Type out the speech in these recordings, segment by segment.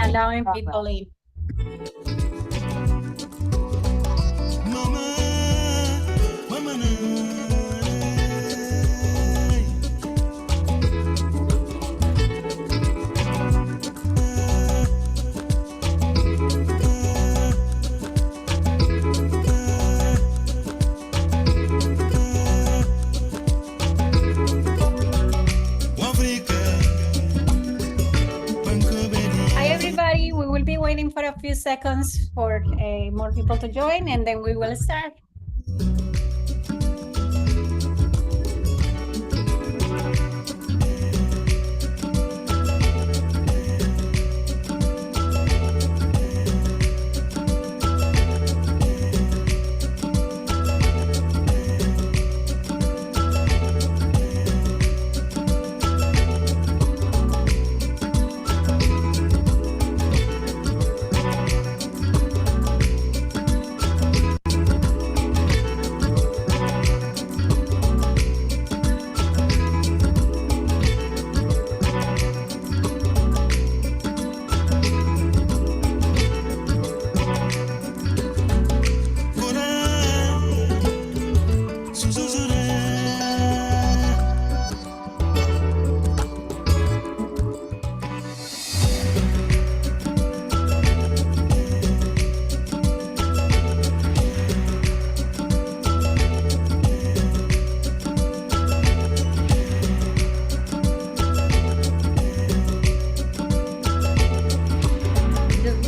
allowing people in. Hi, everybody. We will be waiting for a few seconds for more people to join, and then we will start.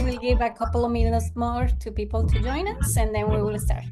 We'll give a couple of minutes more to people to join us, and then we will start.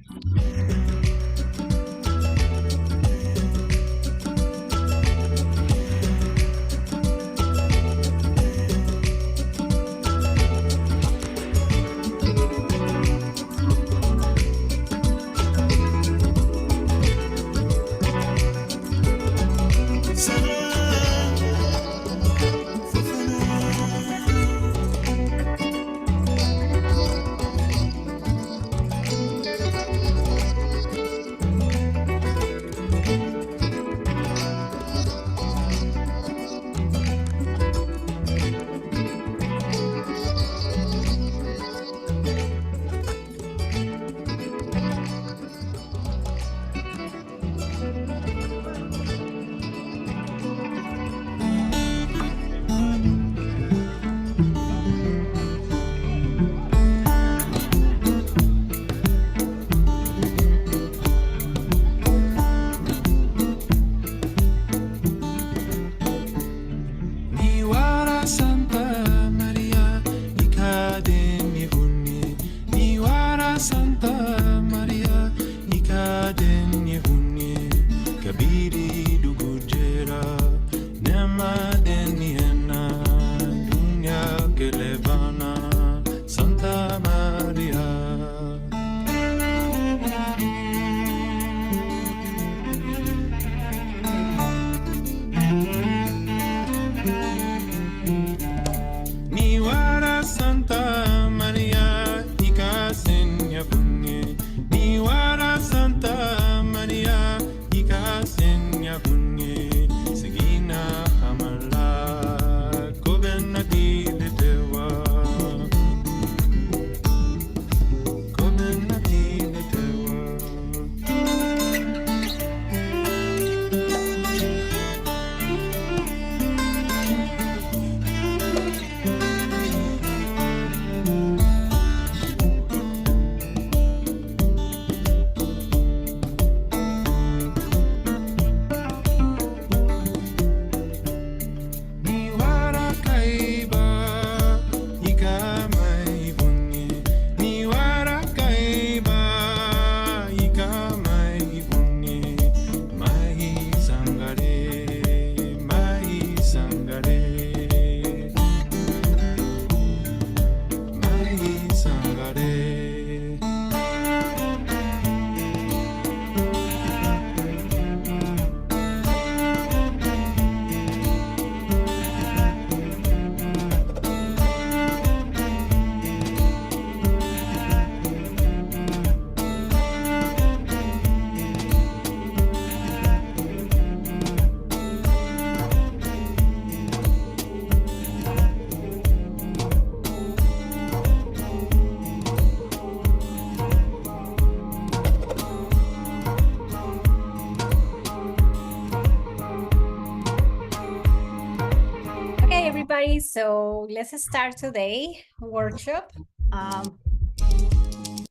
so let's start today workshop.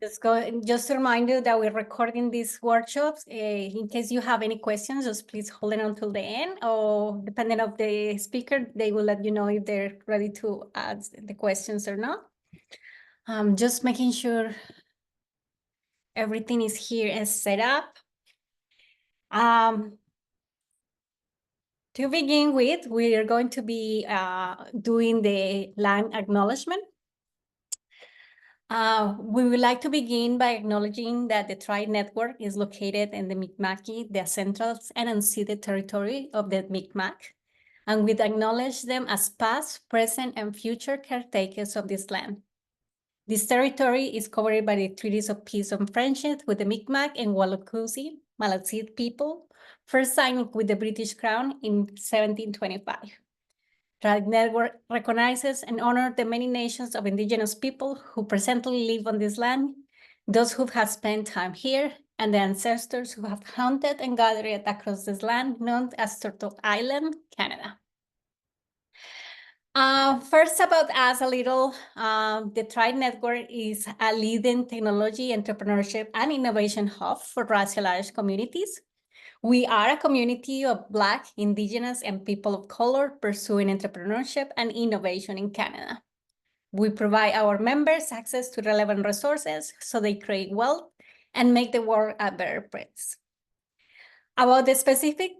Just to remind you that we're recording these workshops. In case you have any questions, just please hold it until the end, or depending on the speaker, they will let you know if they're ready to ask the questions or not. Just making sure everything is here and set up. To begin with, we are going to be doing the land acknowledgement. We would like to begin by acknowledging that the Tribe Network is located in the Mi'kmaq, the central and unceded territory of the Mi'kmaq, and we acknowledge them as past, present, and future caretakers of this land. This territory is covered by the treaties of peace and friendship with the Mi'kmaq and Wallacoochee, Maliseet people, first signed with the British Crown in 1725. Tribe Network recognizes and honors the many nations of indigenous people who presently live on this land, those who have spent time here, and the ancestors who have hunted and gathered across this land known as Turtle Island, Canada. First, about us a little, the Tribe Network is a leading technology, entrepreneurship, and innovation hub for racialized communities. We are a community of Black, Indigenous, and people of color pursuing entrepreneurship and innovation in Canada. We provide our members access to relevant resources so they create wealth and make the world a better place. About the specific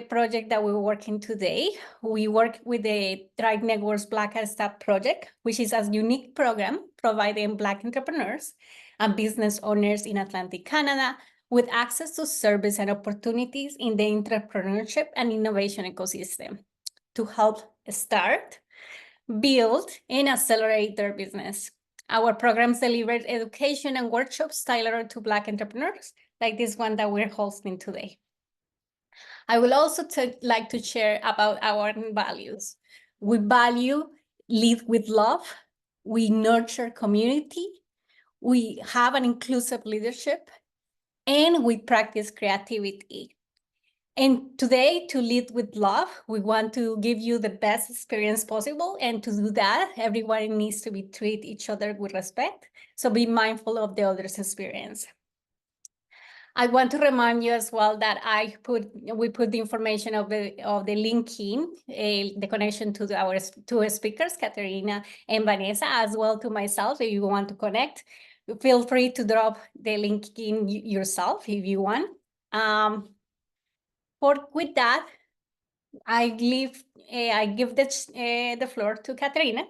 project that we're working today, we work with the Tribe Network's Black Startup Project, which is a unique program providing Black entrepreneurs and business owners in Atlantic Canada with access to service and opportunities in the entrepreneurship and innovation ecosystem to help start, build, and accelerate their business. Our programs deliver education and workshops tailored to Black entrepreneurs, like this one that we're hosting today. I will also like to share about our values. We value lead with love, we nurture community, we have an inclusive leadership, and we practice creativity. And today, to lead with love, we want to give you the best experience possible. And to do that, everyone needs to treat each other with respect. So be mindful of the other's experience. I want to remind you as well that we put the information of the link in, the connection to our two speakers, Katerina and Vanessa, as well to myself. If you want to connect, feel free to drop the link in yourself if you want. With that, I give the floor to Katerina,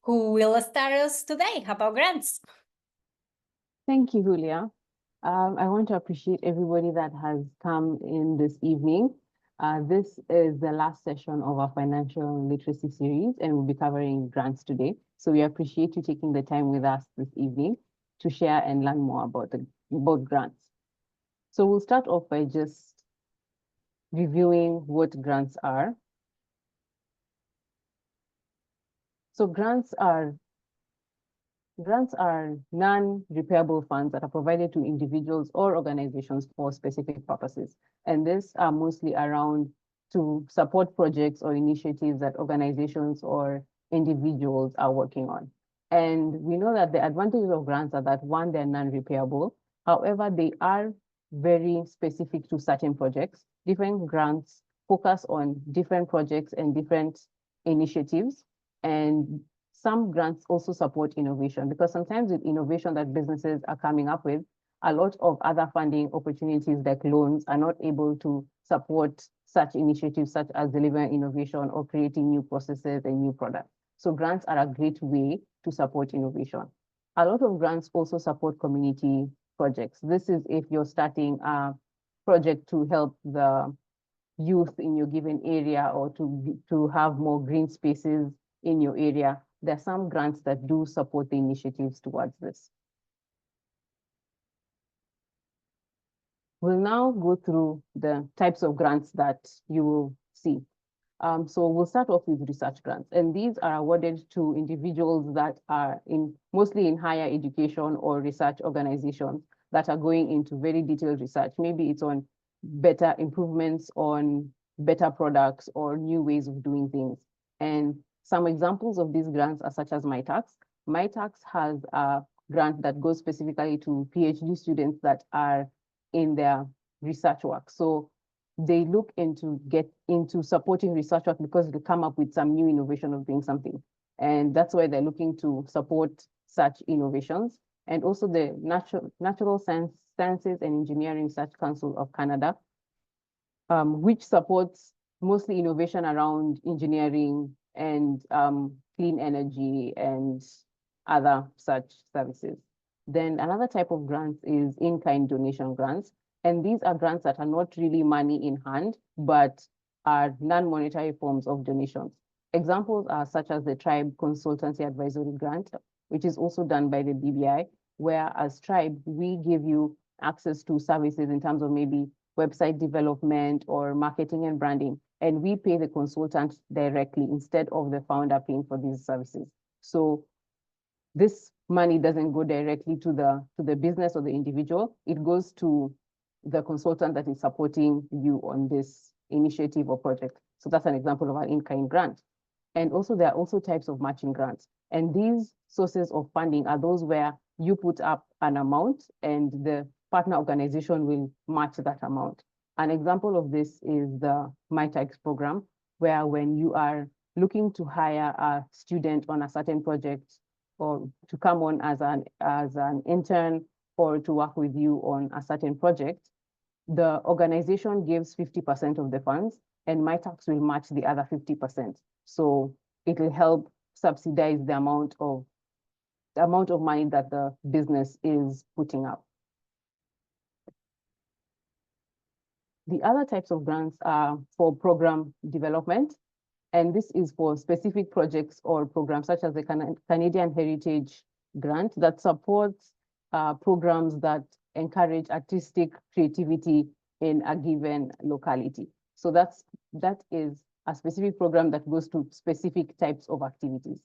who will start us today about grants. Thank you, Julia. I want to appreciate everybody that has come in this evening. This is the last session of our financial literacy series, and we'll be covering grants today. So we appreciate you taking the time with us this evening to share and learn more about grants. So we'll start off by just reviewing what grants are. So grants are non-repayable funds that are provided to individuals or organizations for specific purposes. And these are mostly around to support projects or initiatives that organizations or individuals are working on. And we know that the advantages of grants are that, one, they're non-repayable. However, they are very specific to certain projects. Different grants focus on different projects and different initiatives. And some grants also support innovation, because sometimes with innovation that businesses are coming up with, a lot of other funding opportunities like loans are not able to support such initiatives, such as delivering innovation or creating new processes and new products. So grants are a great way to support innovation. A lot of grants also support community projects. This is if you're starting a project to help the youth in your given area, or to have more green spaces in your area. There are some grants that do support the initiatives towards this. We'll now go through the types of grants that you will see. So we'll start off with research grants, and these are awarded to individuals that are mostly in higher education or research organizations that are going into very detailed research. Maybe it's on better improvements on better products or new ways of doing things. And some examples of these grants are such as MyTax. MyTax has a grant that goes specifically to PhD students that are in their research work. So they look get into supporting research work because they come up with some new innovation of doing something. And that's why they're looking to support such innovations. And also the Natural Sciences and Engineering Research Council of Canada, which supports mostly innovation around engineering and clean energy and other such services. Then another type of grants is in-kind donation grants. And these are grants that are not really money in hand, but are non-monetary forms of donations. Examples are such as the Tribe Consultancy Advisory Grant, which is also done by the BBI, where as Tribe, we give you access to services in terms of maybe website development or marketing and branding, and we pay the consultant directly instead of the founder paying for these services. So this money doesn't go directly to the business or the individual. It goes to the consultant that is supporting you on this initiative or project. So that's an example of an in-kind grant. And also there are also types of matching grants. And these sources of funding are those where you put up an amount and the partner organization will match that amount. An example of this is the MyTax program, where when you are looking to hire a student on a certain project or to come on as an intern or to work with you on a certain project, the organization gives 50% of the funds and MyTax will match the other 50%. So it will help subsidize the amount of money that the business is putting up. The other types of grants are for program development, and this is for specific projects or programs such as the Canadian Heritage Grant that supports programs that encourage artistic creativity in a given locality. So that is a specific program that goes to specific types of activities.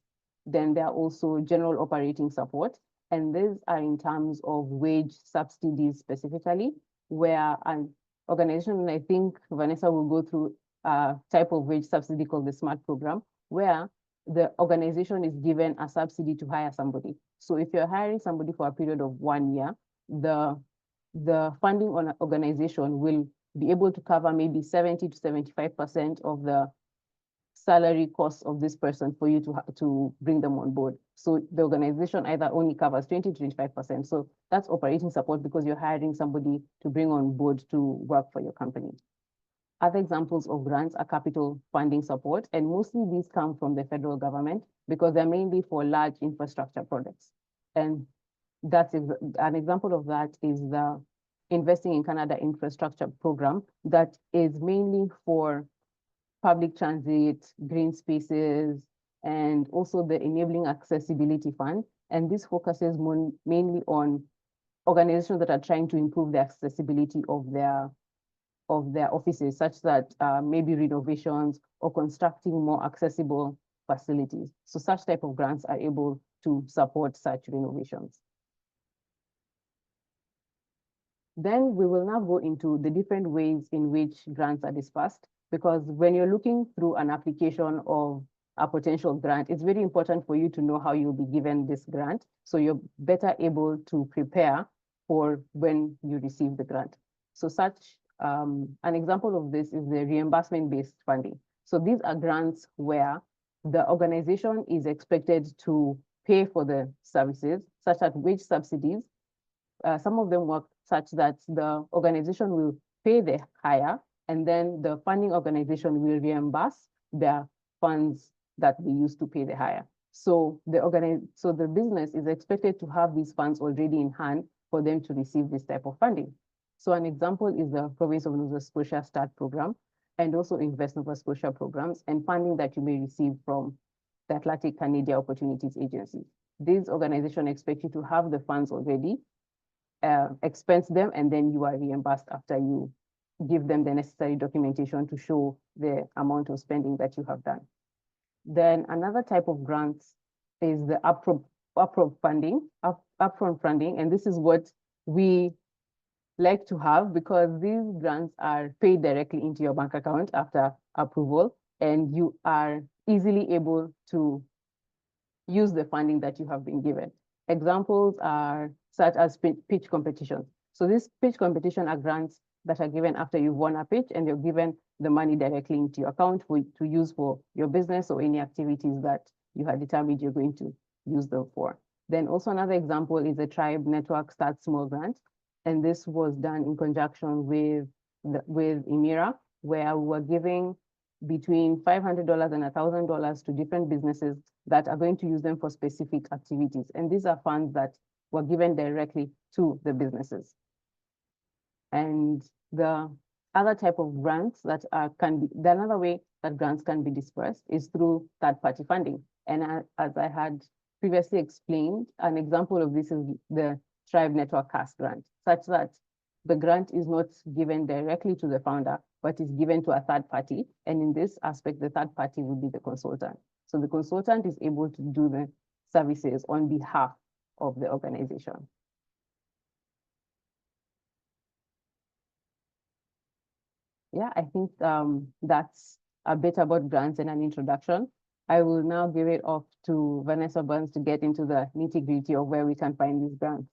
Then there are also general operating support, and these are in terms of wage subsidies specifically, where an organization, and I think Vanessa will go through a type of wage subsidy called the SMART program, where the organization is given a subsidy to hire somebody. So if you're hiring somebody for a period of 1 year, the funding on an organization will be able to cover maybe 70 to 75% of the salary costs of this person for you to bring them on board. So the organization either only covers 20 to 25%. So that's operating support because you're hiring somebody to bring on board to work for your company. Other examples of grants are capital funding support, and mostly these come from the federal government because they're mainly for large infrastructure projects. And that's an example of that is the Investing in Canada Infrastructure program that is mainly for public transit, green spaces, and also the Enabling Accessibility Fund. And this focuses mainly on organizations that are trying to improve the accessibility of their offices, such that maybe renovations or constructing more accessible facilities. So such type of grants are able to support such renovations. Then we will now go into the different ways in which grants are dispersed, because when you're looking through an application of a potential grant, it's very important for you to know how you'll be given this grant, so you're better able to prepare for when you receive the grant. So an example of this is the reimbursement-based funding. So these are grants where the organization is expected to pay for the services, such as wage subsidies. Some of them work such that the organization will pay the hire, and then the funding organization will reimburse their funds that they used to pay the hire. So the business is expected to have these funds already in hand for them to receive this type of funding. So an example is the Province of Nova Scotia START program, and also Invest Nova Scotia programs, and funding that you may receive from the Atlantic Canada Opportunities Agency. These organizations expect you to have the funds already, expense them, and then you are reimbursed after you give them the necessary documentation to show the amount of spending that you have done. Then another type of grants is the upfront funding, and this is what we like to have because these grants are paid directly into your bank account after approval, and you are easily able to use the funding that you have been given. Examples are such as pitch competitions. So these pitch competition are grants that are given after you've won a pitch and you're given the money directly into your account to use for your business or any activities that you had determined you're going to use them for. Then also another example is the Tribe Network Start Small grant. And this was done in conjunction with Emira, where we were giving between $500 and $1,000 to different businesses that are going to use them for specific activities. And these are funds that were given directly to the businesses. And the other type of grants that the another way that grants can be dispersed is through third-party funding. And as I had previously explained, an example of this is the Tribe Network CAS grant, such that the grant is not given directly to the founder, but is given to a third party. And in this aspect, the third party would be the consultant. So the consultant is able to do the services on behalf of the organization. Yeah, I think that's a bit about grants and an introduction. I will now give it off to Vanessa Burns to get into the nitty-gritty of where we can find these grants.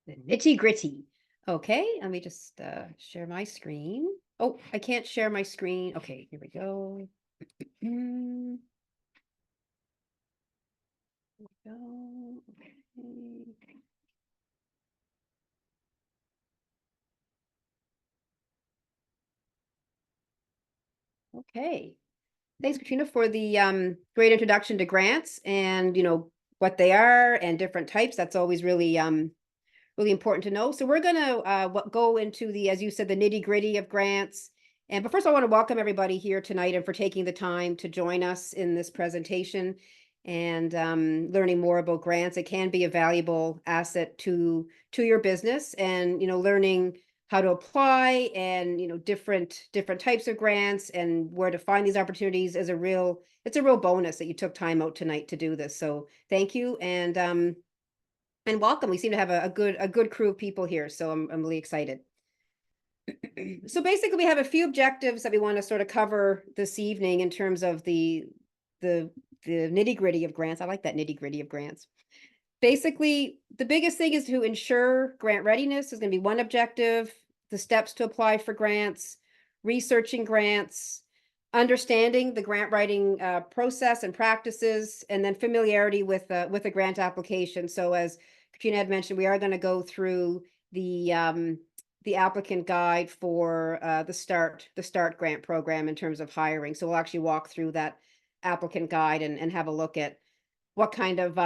The nitty-gritty. Okay, let me just share my screen. Oh, I can't share my screen. Okay, here we go. Here we go. Okay. Okay. Thanks, Katrina, for the great introduction to grants and what they are and different types. That's always really really important to know. So we're going to go into the, as you said, the nitty-gritty of grants. But first, I want to welcome everybody here tonight and for taking the time to join us in this presentation and learning more about grants. It can be a valuable asset to your business, and learning how to apply and different types of grants and where to find these opportunities is it's a real bonus that you took time out tonight to do this. So thank you and welcome. We seem to have a good crew of people here, so I'm really excited. So basically, we have a few objectives that we want to sort of cover this evening in terms of the nitty-gritty of grants. I like that nitty-gritty of grants. Basically, the biggest thing is to ensure grant readiness is going to be one objective, the steps to apply for grants, researching grants, understanding the grant writing process and practices, and then familiarity with a grant application. So as Katrina had mentioned, we are going to go through the applicant guide for the START grant program in terms of hiring. So we'll actually walk through that applicant guide and have a look at what kind of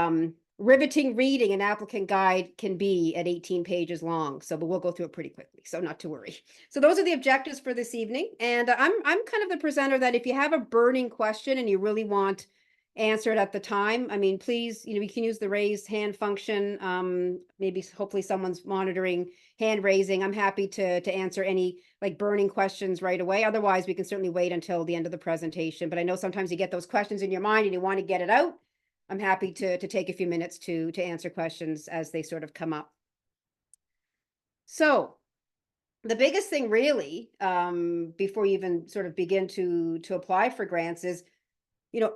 riveting reading an applicant guide can be at 18 pages long. But we'll go through it pretty quickly, so not to worry. So those are the objectives for this evening. And I'm kind of the presenter that if you have a burning question and you really want answered at the time, I mean, please, we can use the raise hand function. Maybe hopefully someone's monitoring hand raising. I'm happy to answer any burning questions right away. Otherwise, we can certainly wait until the end of the presentation. But I know sometimes you get those questions in your mind and you want to get it out. I'm happy to take a few minutes to answer questions as they sort of come up. So the biggest thing really, before you even sort of begin to apply for grants is,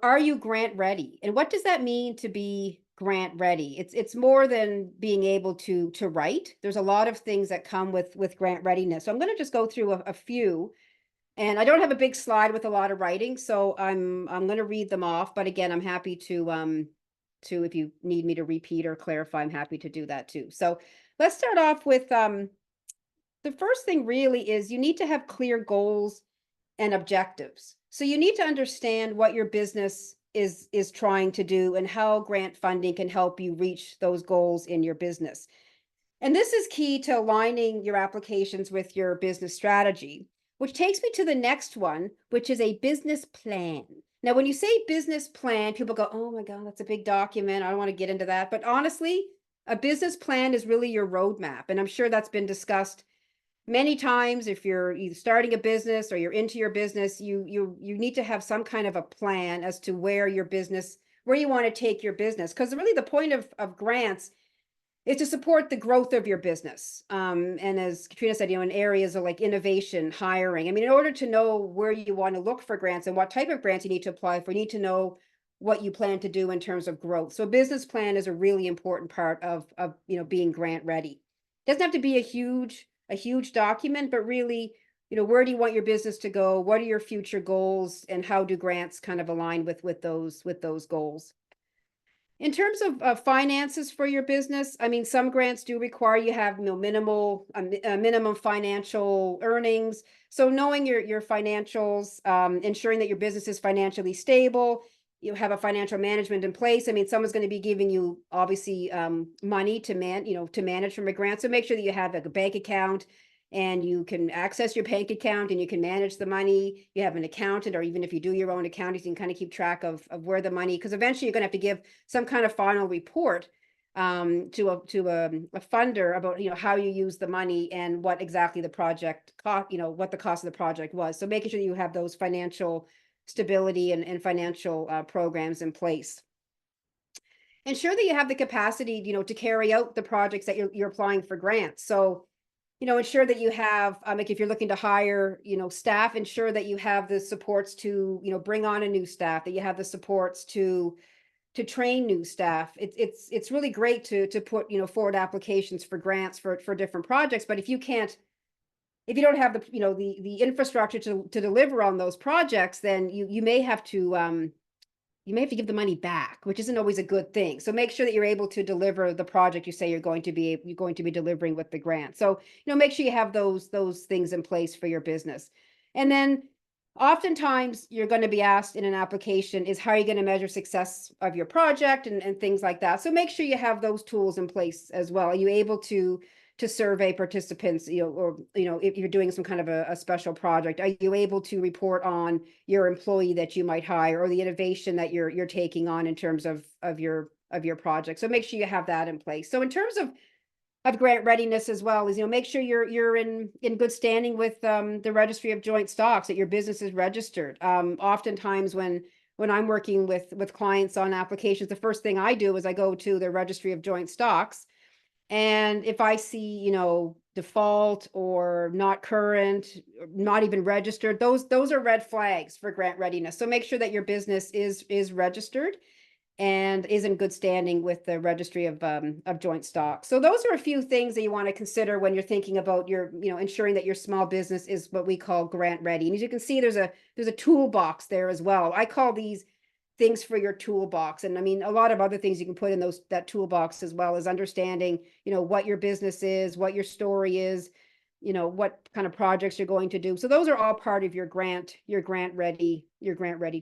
are you grant ready? And what does that mean to be grant ready? It's more than being able to write. There's a lot of things that come with grant readiness. So I'm going to just go through a few. And I don't have a big slide with a lot of writing, so I'm going to read them off. But again, I'm happy to if you need me to repeat or clarify, I'm happy to do that too. So let's start off with the first thing really is you need to have clear goals and objectives. So you need to understand what your business is trying to do and how grant funding can help you reach those goals in your business. And this is key to aligning your applications with your business strategy, which takes me to the next one, which is a business plan. Now, when you say business plan, people go, oh my God, that's a big document. I don't want to get into that. But honestly, a business plan is really your roadmap. And I'm sure that's been discussed many times. If you're either starting a business or you're into your business, you need to have some kind of a plan as to where you want to take your business. Because really the point of grants is to support the growth of your business. And as Katrina said, in areas of like innovation, hiring. I mean, in order to know where you want to look for grants and what type of grants you need to apply for, you need to know what you plan to do in terms of growth. So a business plan is a really important part of being grant ready. It doesn't have to be a huge document, but really, where do you want your business to go? What are your future goals, and how do grants kind of align with those goals? In terms of finances for your business, I mean, some grants do require you have minimum financial earnings. So knowing your financials, ensuring that your business is financially stable, you have a financial management in place. I mean, someone's going to be giving you obviously money to manage from a grant. So make sure that you have like a bank account, and you can access your bank account, and you can manage the money. You have an accountant, or even if you do your own accounting, you can kind of keep track of where the money, because eventually you're going to have to give some kind of final report to a funder about how you use the money and what exactly the project cost, what the cost of the project was. So making sure that you have those financial stability and financial programs in place. Ensure that you have the capacity, to carry out the projects that you're applying for grants. So ensure that you have, like if you're looking to hire, staff, ensure that you have the supports to, bring on a new staff, that you have the supports to train new staff. It's really great to put, forward applications for grants for different projects. But if you don't have the infrastructure to deliver on those projects, then you may have to give the money back, which isn't always a good thing. So make sure that you're able to deliver the project you say you're going to be delivering with the grant. So, make sure you have those things in place for your business. And then oftentimes you're going to be asked in an application is how are you going to measure success of your project and things like that. So make sure you have those tools in place as well. Are you able to survey participants, or if you're doing some kind of a special project, are you able to report on your employee that you might hire, or the innovation that you're taking on in terms of your project? So make sure you have that in place. So in terms of grant readiness as well, is make sure you're in good standing with the Registry of Joint Stocks, that your business is registered. Oftentimes when I'm working with clients on applications, the first thing I do is I go to the Registry of Joint Stocks. And if I see, default or not current, not even registered, those are red flags for grant readiness. So make sure that your business is registered and is in good standing with the Registry of Joint Stocks. So those are a few things that you want to consider when you're thinking about your, ensuring that your small business is what we call grant ready. And as you can see, there's a toolbox there as well. I call these things for your toolbox. And I mean, a lot of other things you can put in that toolbox, as well as understanding, what your business is, what your story is, what kind of projects you're going to do. So those are all part of your grant ready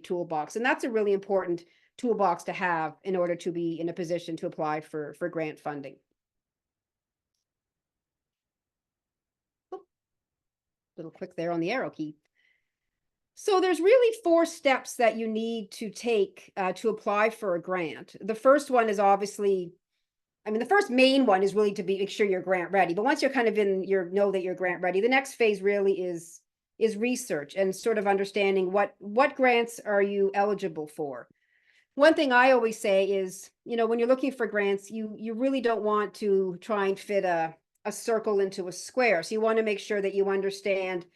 toolbox. And that's a really important toolbox to have in order to be in a position to apply for grant funding. Oh, little click there on the arrow key. So there's really 4 steps that you need to take to apply for a grant. The first one is obviously, the first main one is really to make sure you're grant ready. But once you're kind of know that you're grant ready, the next phase really is research and sort of understanding what grants are you eligible for. One thing I always say is, when you're looking for grants, you really don't want to try and fit a circle into a square. So you want to make sure that you understand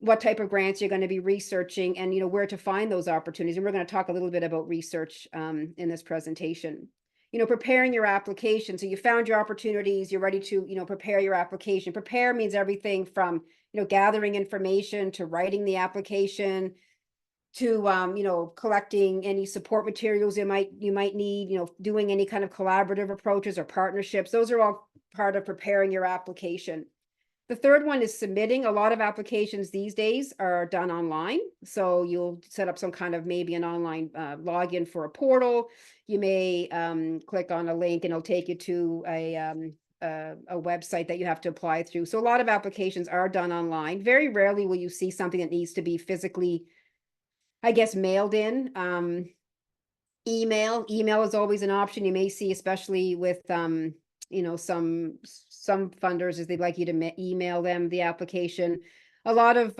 what type of grants you're going to be researching and, where to find those opportunities. And we're going to talk a little bit about research in this presentation. Preparing your application. So you found your opportunities, you're ready to, prepare your application. Prepare means everything from, gathering information to writing the application to, collecting any support materials you might need, doing any kind of collaborative approaches or partnerships. Those are all part of preparing your application. The third one is submitting. A lot of applications these days are done online. So you'll set up some kind of maybe an online login for a portal. You may click on a link and it'll take you to a website that you have to apply through. So a lot of applications are done online. Very rarely will you see something that needs to be physically, I guess, mailed in. Email is always an option. You may see, especially with some funders, is they'd like you to email them the application. a lot of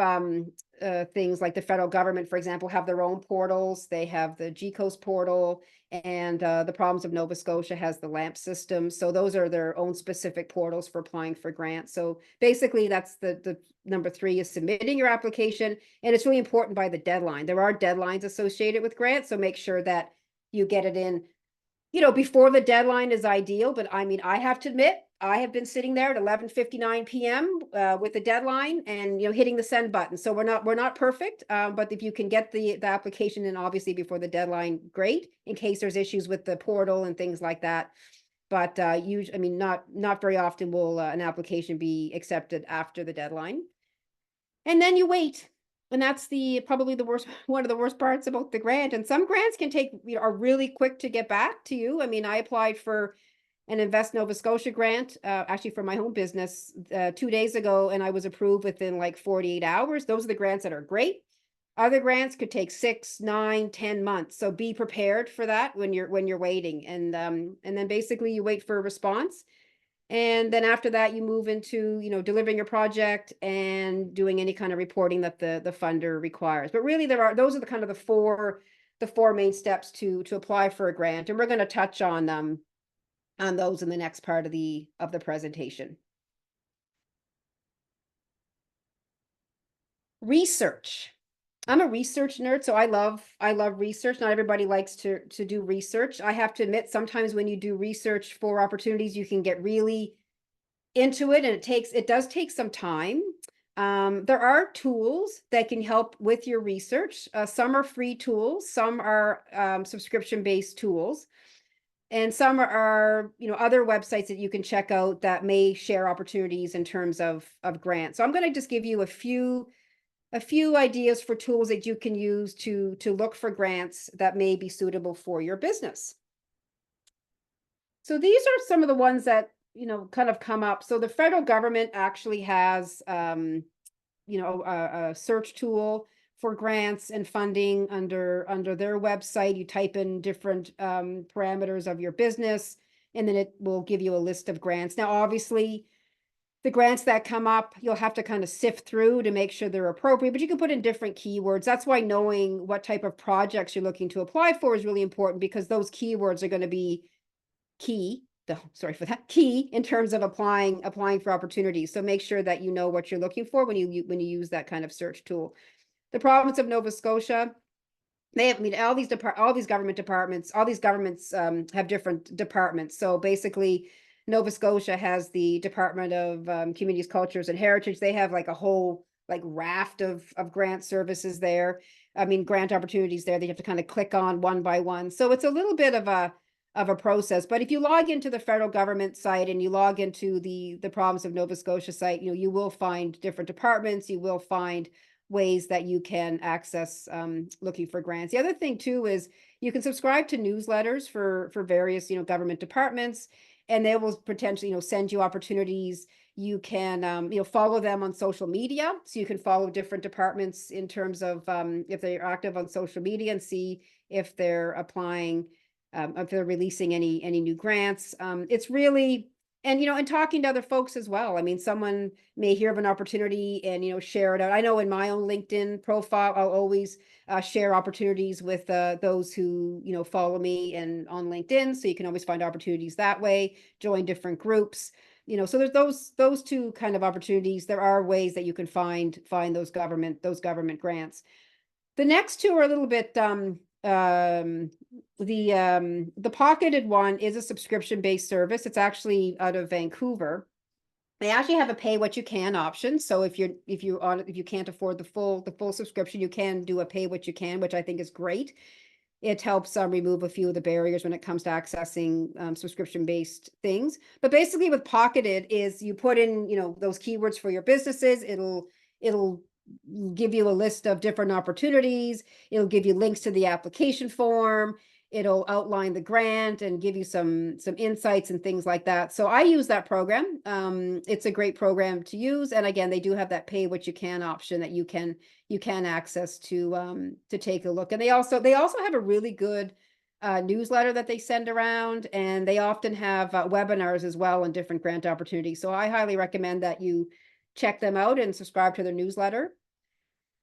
things like the federal government, for example, have their own portals. They have the GCOS portal, and the Province of Nova Scotia has the LAMP system. So those are their own specific portals for applying for grants. So basically, that's the number 3 is submitting your application, and it's really important by the deadline. There are deadlines associated with grants, so make sure that you get it in, you know, before the deadline is ideal. But I mean, I have to admit, I have been sitting there at 11:59 p.m. With the deadline and, you know, hitting the send button. So we're not perfect, but if you can get the application in obviously before the deadline, great, in case there's issues with the portal and things like that. But usually, I mean, not very often will an application be accepted after the deadline. And then you wait. And that's probably the worst, one of the worst parts about the grant. And some grants can take, you know, are really quick to get back to you. I mean, I applied for an Invest Nova Scotia grant, actually for my home business 2 days ago, and I was approved within like 48 hours. Those are the grants that are great. Other grants could take 6, 9, 10 months. So be prepared for that when you're waiting. And then basically you wait for a response. And then after that, you move into, you know, delivering your project and doing any kind of reporting that the funder requires. But really, those are the kind of the four main steps to apply for a grant. And we're going to touch on those in the next part of the presentation. Research. I'm a research nerd, so I love research. Not everybody likes to do research. I have to admit, sometimes when you do research for opportunities, you can get really into it, and it does take some time. There are tools that can help with your research. Some are free tools, some are subscription-based tools, and some are, you know, other websites that you can check out that may share opportunities in terms of grants. So I'm going to just give you a few ideas for tools that you can use to look for grants that may be suitable for your business. So these are some of the ones that, you know, kind of come up. So the federal government actually has, you know, a search tool for grants and funding under their website. You type in different parameters of your business, and then it will give you a list of grants. Now, obviously, the grants that come up, you'll have to kind of sift through to make sure they're appropriate, but you can put in different keywords. That's why knowing what type of projects you're looking to apply for is really important, because those keywords are going to be key in terms of applying for opportunities. So make sure that you know what you're looking for when you use that kind of search tool. The Province of Nova Scotia, they have, I mean, all these government departments, all these governments have different departments. So basically, Nova Scotia has the Department of Communities, Cultures, and Heritage. They have like a whole like raft of grant services there. I mean, grant opportunities there. They have to kind of click on one by one. So it's a little bit of a process. But if you log into the federal government site and you log into the Province of Nova Scotia site, you know, you will find different departments. You will find ways that you can access looking for grants. The other thing too is you can subscribe to newsletters for various, you know, government departments, and they will potentially, you know, send you opportunities. You can, you know, follow them on social media. So you can follow different departments in terms of if they're active on social media, and see if they're applying, if they're releasing any new grants. It's really, and, you know, and talking to other folks as well. I mean, someone may hear of an opportunity and, you know, share it out. I know in my own LinkedIn profile, I'll always share opportunities with those who, you know, follow me and on LinkedIn. So you can always find opportunities that way, join different groups, you know. So there's those two kind of opportunities. There are ways that you can find those government grants. The next two are a little bit, the Pocketed one is a subscription-based service. It's actually out of Vancouver. They actually have a pay what you can option. So if you can't afford the full subscription, you can do a pay what you can, which I think is great. It helps remove a few of the barriers when it comes to accessing subscription-based things. But basically with Pocketed is you put in, you know, those keywords for your businesses. It'll give you a list of different opportunities. It'll give you links to the application form. It'll outline the grant and give you some insights and things like that. So I use that program. It's a great program to use. And again, they do have that pay what you can option that you can access to take a look. And they also have a really good newsletter that they send around, and they often have webinars as well on different grant opportunities. So I highly recommend that you check them out and subscribe to their newsletter.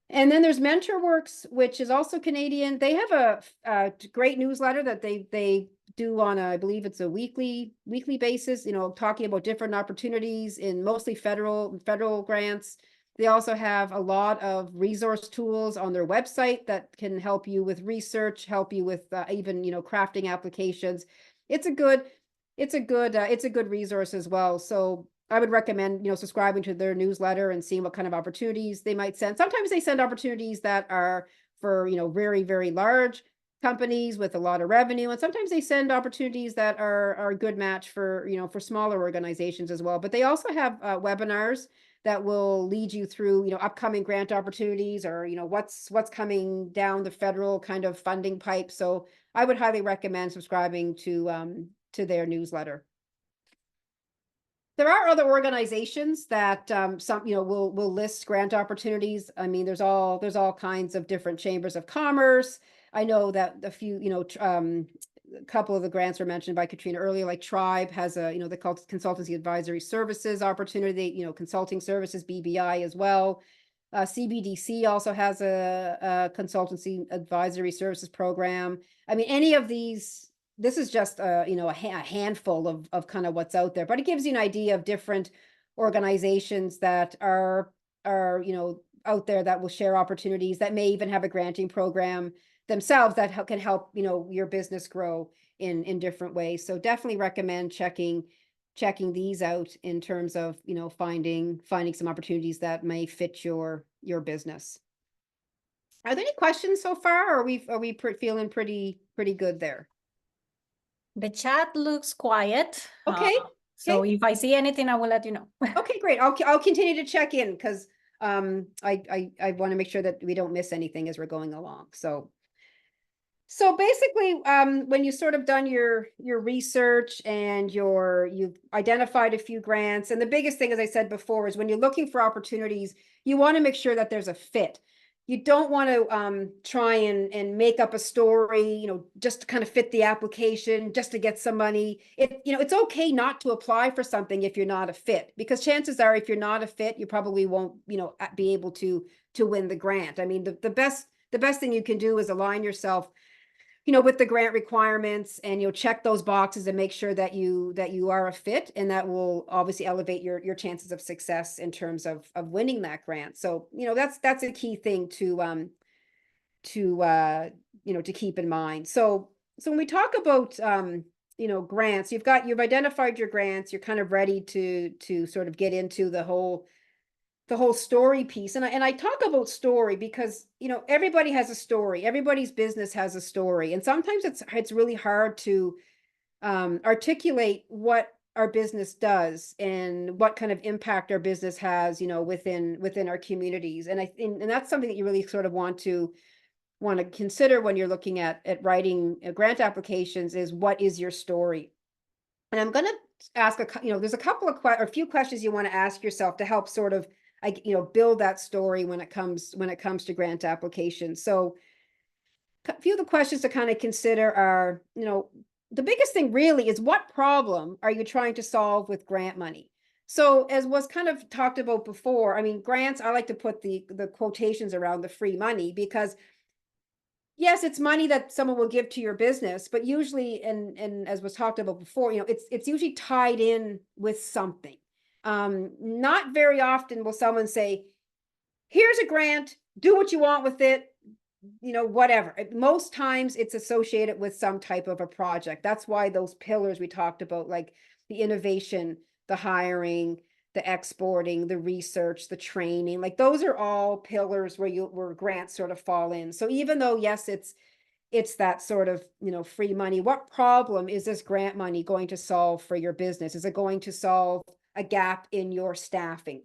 And then there's MentorWorks, which is also Canadian. They have a great newsletter that they do on I believe it's a weekly basis, you know, talking about different opportunities in mostly federal grants. They also have a lot of resource tools on their website that can help you with research, help you with even, you know, crafting applications. It's a good resource as well. So I would recommend, you know, subscribing to their newsletter and seeing what kind of opportunities they might send. Sometimes they send opportunities that are for, you know, very, very large companies with a lot of revenue. And sometimes they send opportunities that are a good match for, you know, for smaller organizations as well. But they also have webinars that will lead you through, you know, upcoming grant opportunities or, you know, what's coming down the federal kind of funding pipe. So I would highly recommend subscribing to their newsletter. There are other organizations that some, you know, will list grant opportunities. I mean, there's all kinds of different chambers of commerce. I know that a few, you know, a couple of the grants were mentioned by Katrina earlier, like Tribe has a, you know, they call it consultancy advisory services opportunity, you know, consulting services, BBI as well. CBDC also has a consultancy advisory services program. I mean, any of these, this is just you know, a handful of kind of what's out there, but it gives you an idea of different organizations that are you know, out there that will share opportunities, that may even have a granting program themselves that can help, you know, your business grow in different ways. So definitely recommend checking these out in terms of, you know, finding some opportunities that may fit your business. Are there any questions so far, or are we feeling pretty good there? The chat looks quiet. Okay. So if I see anything, I will let you know. Okay, great. I'll continue to check in because I want to make sure that we don't miss anything as we're going along. So basically, when you sort of done your research and you've identified a few grants, and the biggest thing, as I said before, is when you're looking for opportunities, you want to make sure that there's a fit. You don't want to try and make up a story, you know, just to kind of fit the application, just to get some money. You know, it's okay not to apply for something if you're not a fit, because chances are, if you're not a fit, you probably won't, you know, be able to win the grant. I mean, the best thing you can do is align yourself, you know, with the grant requirements, and you'll check those boxes and make sure that you are a fit, and that will obviously elevate your chances of success in terms of winning that grant. So, you know, that's a key thing to you know, to keep in mind. So when we talk about you know, grants, you've identified your grants, you're kind of ready to sort of get into the whole story piece. And I talk about story because, you know, everybody has a story. Everybody's business has a story. And sometimes it's really hard to articulate what our business does and what kind of impact our business has, you know, within our communities. And and that's something that you really sort of want to consider when you're looking at writing grant applications, is what is your story? And I'm going to ask you know, there's a few questions you want to ask yourself to help sort of, you know, build that story when it comes to grant applications. So a few of the questions to kind of consider are, you know, the biggest thing really is, what problem are you trying to solve with grant money? So as was kind of talked about before, I mean, grants, I like to put the quotations around the free money, because yes, it's money that someone will give to your business, but usually, and as was talked about before, you know, it's usually tied in with something. Not very often will someone say, here's a grant, do what you want with it, you know, whatever. Most times it's associated with some type of a project. That's why those pillars we talked about, like the innovation, the hiring, the exporting, the research, the training, like those are all pillars where grants sort of fall in. So even though, yes, it's that sort of, you know, free money, what problem is this grant money going to solve for your business? Is it going to solve a gap in your staffing?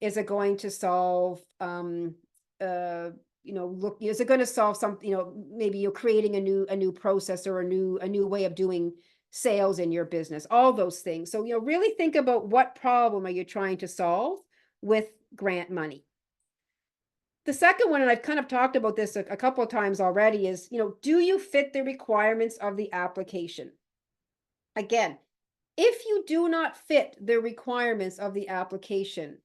Is it going to solve, you know, is it going to solve something, you know, maybe you're creating a new process or a new way of doing sales in your business, all those things. So, you know, really think about, what problem are you trying to solve with grant money? The second one, and I've kind of talked about this a couple of times already, is, you know, do you fit the requirements of the application? Again, if you do not fit the requirements of the application,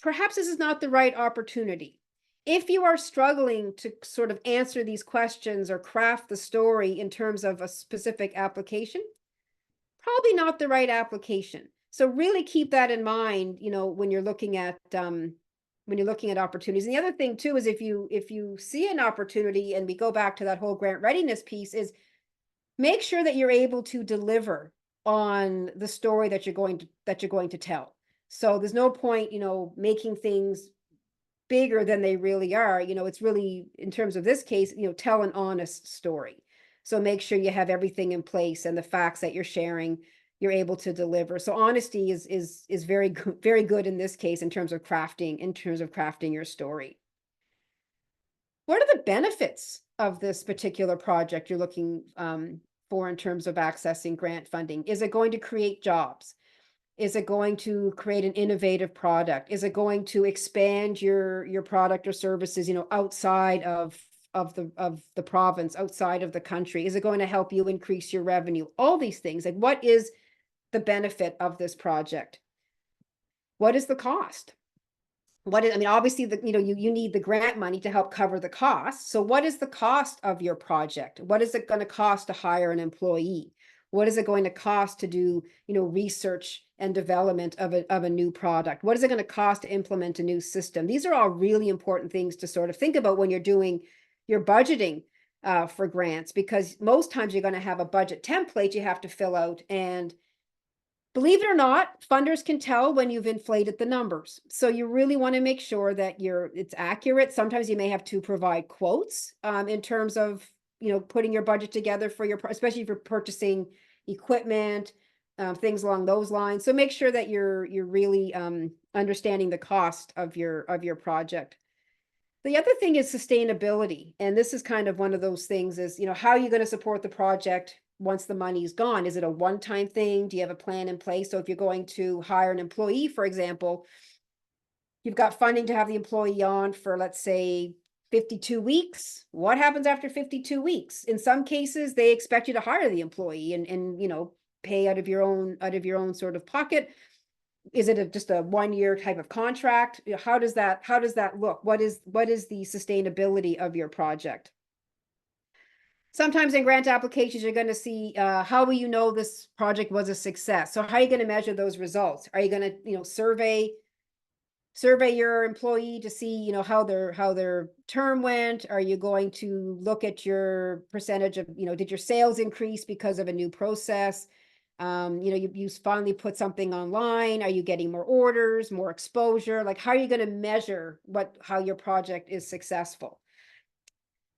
perhaps this is not the right opportunity. If you are struggling to sort of answer these questions or craft the story in terms of a specific application, probably not the right application. So really keep that in mind, you know, when you're looking at opportunities. And the other thing too is if you see an opportunity, and we go back to that whole grant readiness piece, is make sure that you're able to deliver on the story that you're going to tell. So there's no point, you know, making things bigger than they really are. You know, it's really, in terms of this case, you know, tell an honest story. So make sure you have everything in place, and the facts that you're sharing, you're able to deliver. So honesty is very good in this case in terms of crafting your story. What are the benefits of this particular project you're looking for in terms of accessing grant funding? Is it going to create jobs? Is it going to create an innovative product? Is it going to expand your product or services, you know, outside of the province, outside of the country? Is it going to help you increase your revenue? All these things. Like, what is the benefit of this project? What is the cost? I mean, obviously, you need the grant money to help cover the cost. So what is the cost of your project? What is it going to cost to hire an employee? What is it going to cost to do, you know, research and development of a new product? What is it going to cost to implement a new system? These are all really important things to sort of think about when you're doing your budgeting for grants, because most times you're going to have a budget template you have to fill out, and believe it or not, funders can tell when you've inflated the numbers. So you really want to make sure that it's accurate. Sometimes you may have to provide quotes in terms of, you know, putting your budget together for especially if you're purchasing equipment, things along those lines. So make sure that you're really understanding the cost of your project. The other thing is sustainability. And this is kind of one of those things is, you know, how are you going to support the project once the money's gone? Is it a one-time thing? Do you have a plan in place? So if you're going to hire an employee, for example, you've got funding to have the employee on for, let's say, 52 weeks. What happens after 52 weeks? In some cases, they expect you to hire the employee and you know, pay out of your own sort of pocket. Is it just a 1-year type of contract? You know, how does that look? What is the sustainability of your project? Sometimes in grant applications, you're going to see how will you know this project was a success? So how are you going to measure those results? Are you going to, you know, survey your employee to see, you know, how their term went? Are you going to look at your percentage of, you know, did your sales increase because of a new process? You know, you finally put something online. Are you getting more orders, more exposure? Like, how are you going to measure how your project is successful?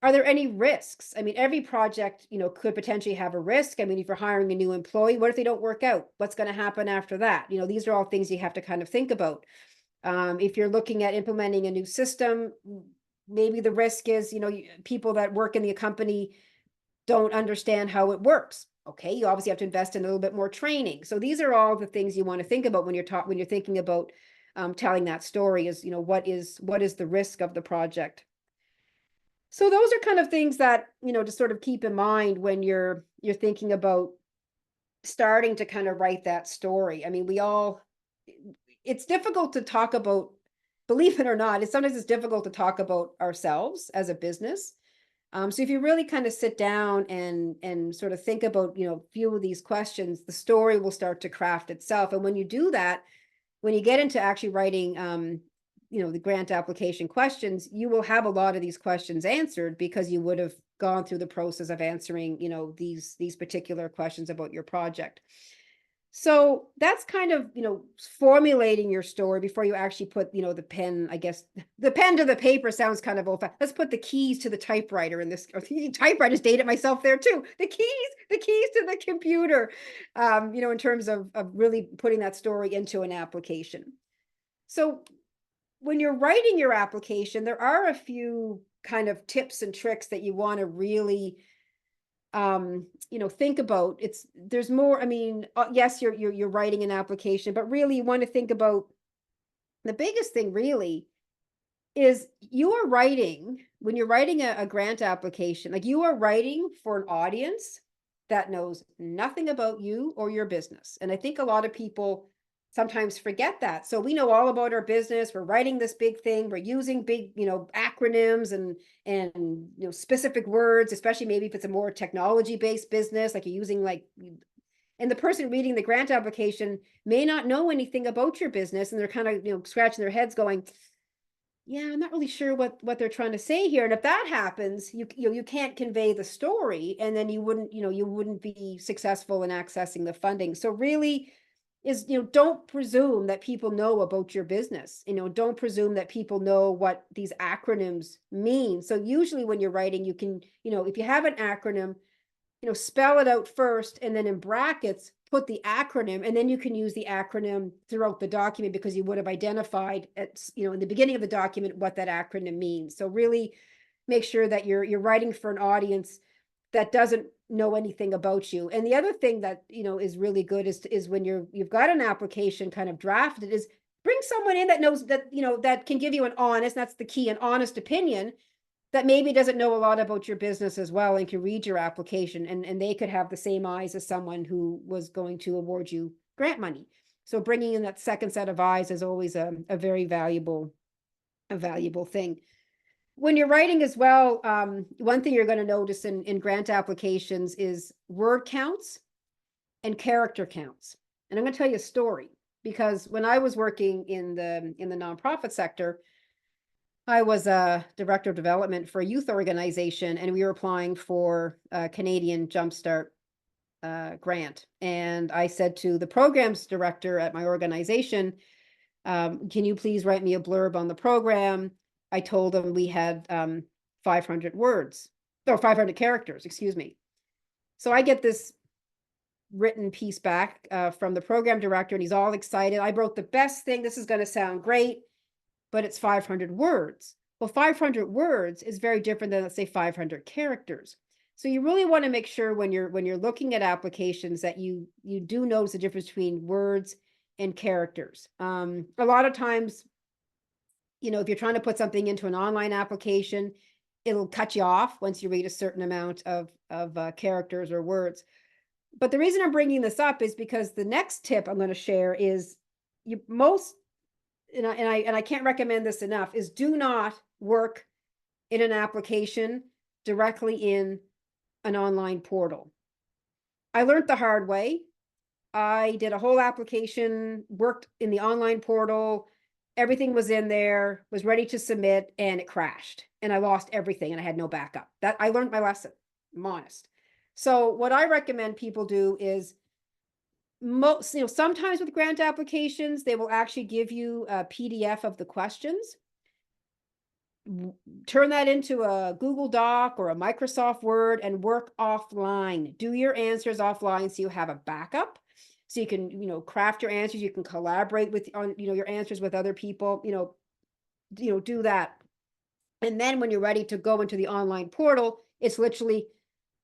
Are there any risks? I mean, every project, you know, could potentially have a risk. I mean, if you're hiring a new employee, what if they don't work out? What's going to happen after that? You know, these are all things you have to kind of think about. If you're looking at implementing a new system, maybe the risk is, you know, people that work in the company don't understand how it works. Okay, you obviously have to invest in a little bit more training. So these are all the things you want to think about when you're thinking about telling that story. Is, you know, what is the risk of the project? So those are kind of things that, you know, to sort of keep in mind when you're thinking about starting to kind of write that story. I mean, it's difficult to talk about, believe it or not, sometimes it's difficult to talk about ourselves as a business. So if you really kind of sit down and sort of think about, you know, a few of these questions, the story will start to craft itself. And when you do that, when you get into actually writing, you know, the grant application questions, you will have a lot of these questions answered because you would have gone through the process of answering, you know, these particular questions about your project. So that's kind of, you know, formulating your story before you actually put, you know, the pen, I guess, the pen to the paper sounds kind of old-fashioned. Let's put the keys to the typewriter in this, or the typewriter's dated myself there too. The keys to the computer, you know, in terms of really putting that story into an application. So when you're writing your application, there are a few kind of tips and tricks that you want to really, you know, think about. There's more. I mean, yes, you're writing an application, but really you want to think about the biggest thing really is when you're writing a grant application, like you are writing for an audience that knows nothing about you or your business. And I think a lot of people sometimes forget that. So we know all about our business. We're writing this big thing. We're using big, acronyms and specific words, especially maybe if it's a more technology-based business, like you're using and the person reading the grant application may not know anything about your business, and they're kind of, scratching their heads going, yeah, I'm not really sure what they're trying to say here. And if that happens, you can't convey the story, and then you wouldn't be successful in accessing the funding. So really is, don't presume that people know about your business. Don't presume that people know what these acronyms mean. So usually when you're writing, you can, if you have an acronym, spell it out first, and then in brackets, put the acronym, and then you can use the acronym throughout the document because you would have identified in the beginning of the document what that acronym means. So really make sure that you're writing for an audience that doesn't know anything about you. And the other thing that, is really good is when you've got an application kind of drafted, is bring someone in that knows that, that can give you an honest, that's the key, an honest opinion, that maybe doesn't know a lot about your business as well and can read your application, and they could have the same eyes as someone who was going to award you grant money. So bringing in that second set of eyes is always a very valuable thing. When you're writing as well, one thing you're going to notice in grant applications is word counts and character counts. And I'm going to tell you a story, because when I was working in the nonprofit sector, I was a director of development for a youth organization, and we were applying for a Canadian Jumpstart grant. And I said to the programs director at my organization, can you please write me a blurb on the program? I told him we had 500 words, or 500 characters, excuse me. So I get this written piece back from the program director, and he's all excited. I wrote the best thing. This is going to sound great, but it's 500 words. Well, 500 words is very different than, let's say, 500 characters. So you really want to make sure when you're looking at applications that you do notice the difference between words and characters. A lot of times, if you're trying to put something into an online application, it'll cut you off once you read a certain amount of characters or words. But the reason I'm bringing this up is because the next tip I'm going to share is and I can't recommend this enough, is do not work in an application directly in an online portal. I learned the hard way. I did a whole application, worked in the online portal, everything was in there, was ready to submit, and it crashed, and I lost everything, and I had no backup. That I learned my lesson, I'm honest. So what I recommend people do is, sometimes with grant applications, they will actually give you a PDF of the questions. Turn that into a Google Doc or a Microsoft Word and work offline. Do your answers offline so you have a backup. So you can, craft your answers. You can collaborate on your answers with other people. Do that. And then when you're ready to go into the online portal, it's literally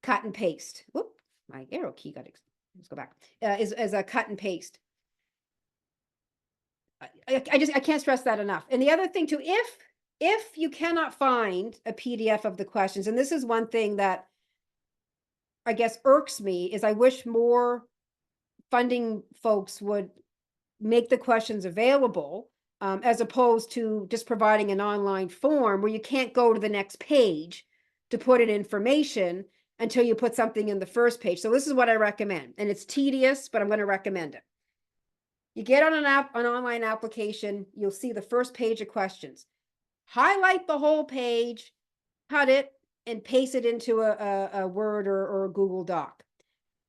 cut and paste. Whoop, my arrow key got. Let's go back. Is a cut and paste. I can't stress that enough. And the other thing too, if you cannot find a PDF of the questions, and this is one thing that I guess irks me, is I wish more funding folks would make the questions available, as opposed to just providing an online form where you can't go to the next page to put in information until you put something in the first page. So this is what I recommend, and it's tedious, but I'm going to recommend it. You get on an online application, you'll see the first page of questions. Highlight the whole page, cut it, and paste it into a Word or a Google Doc.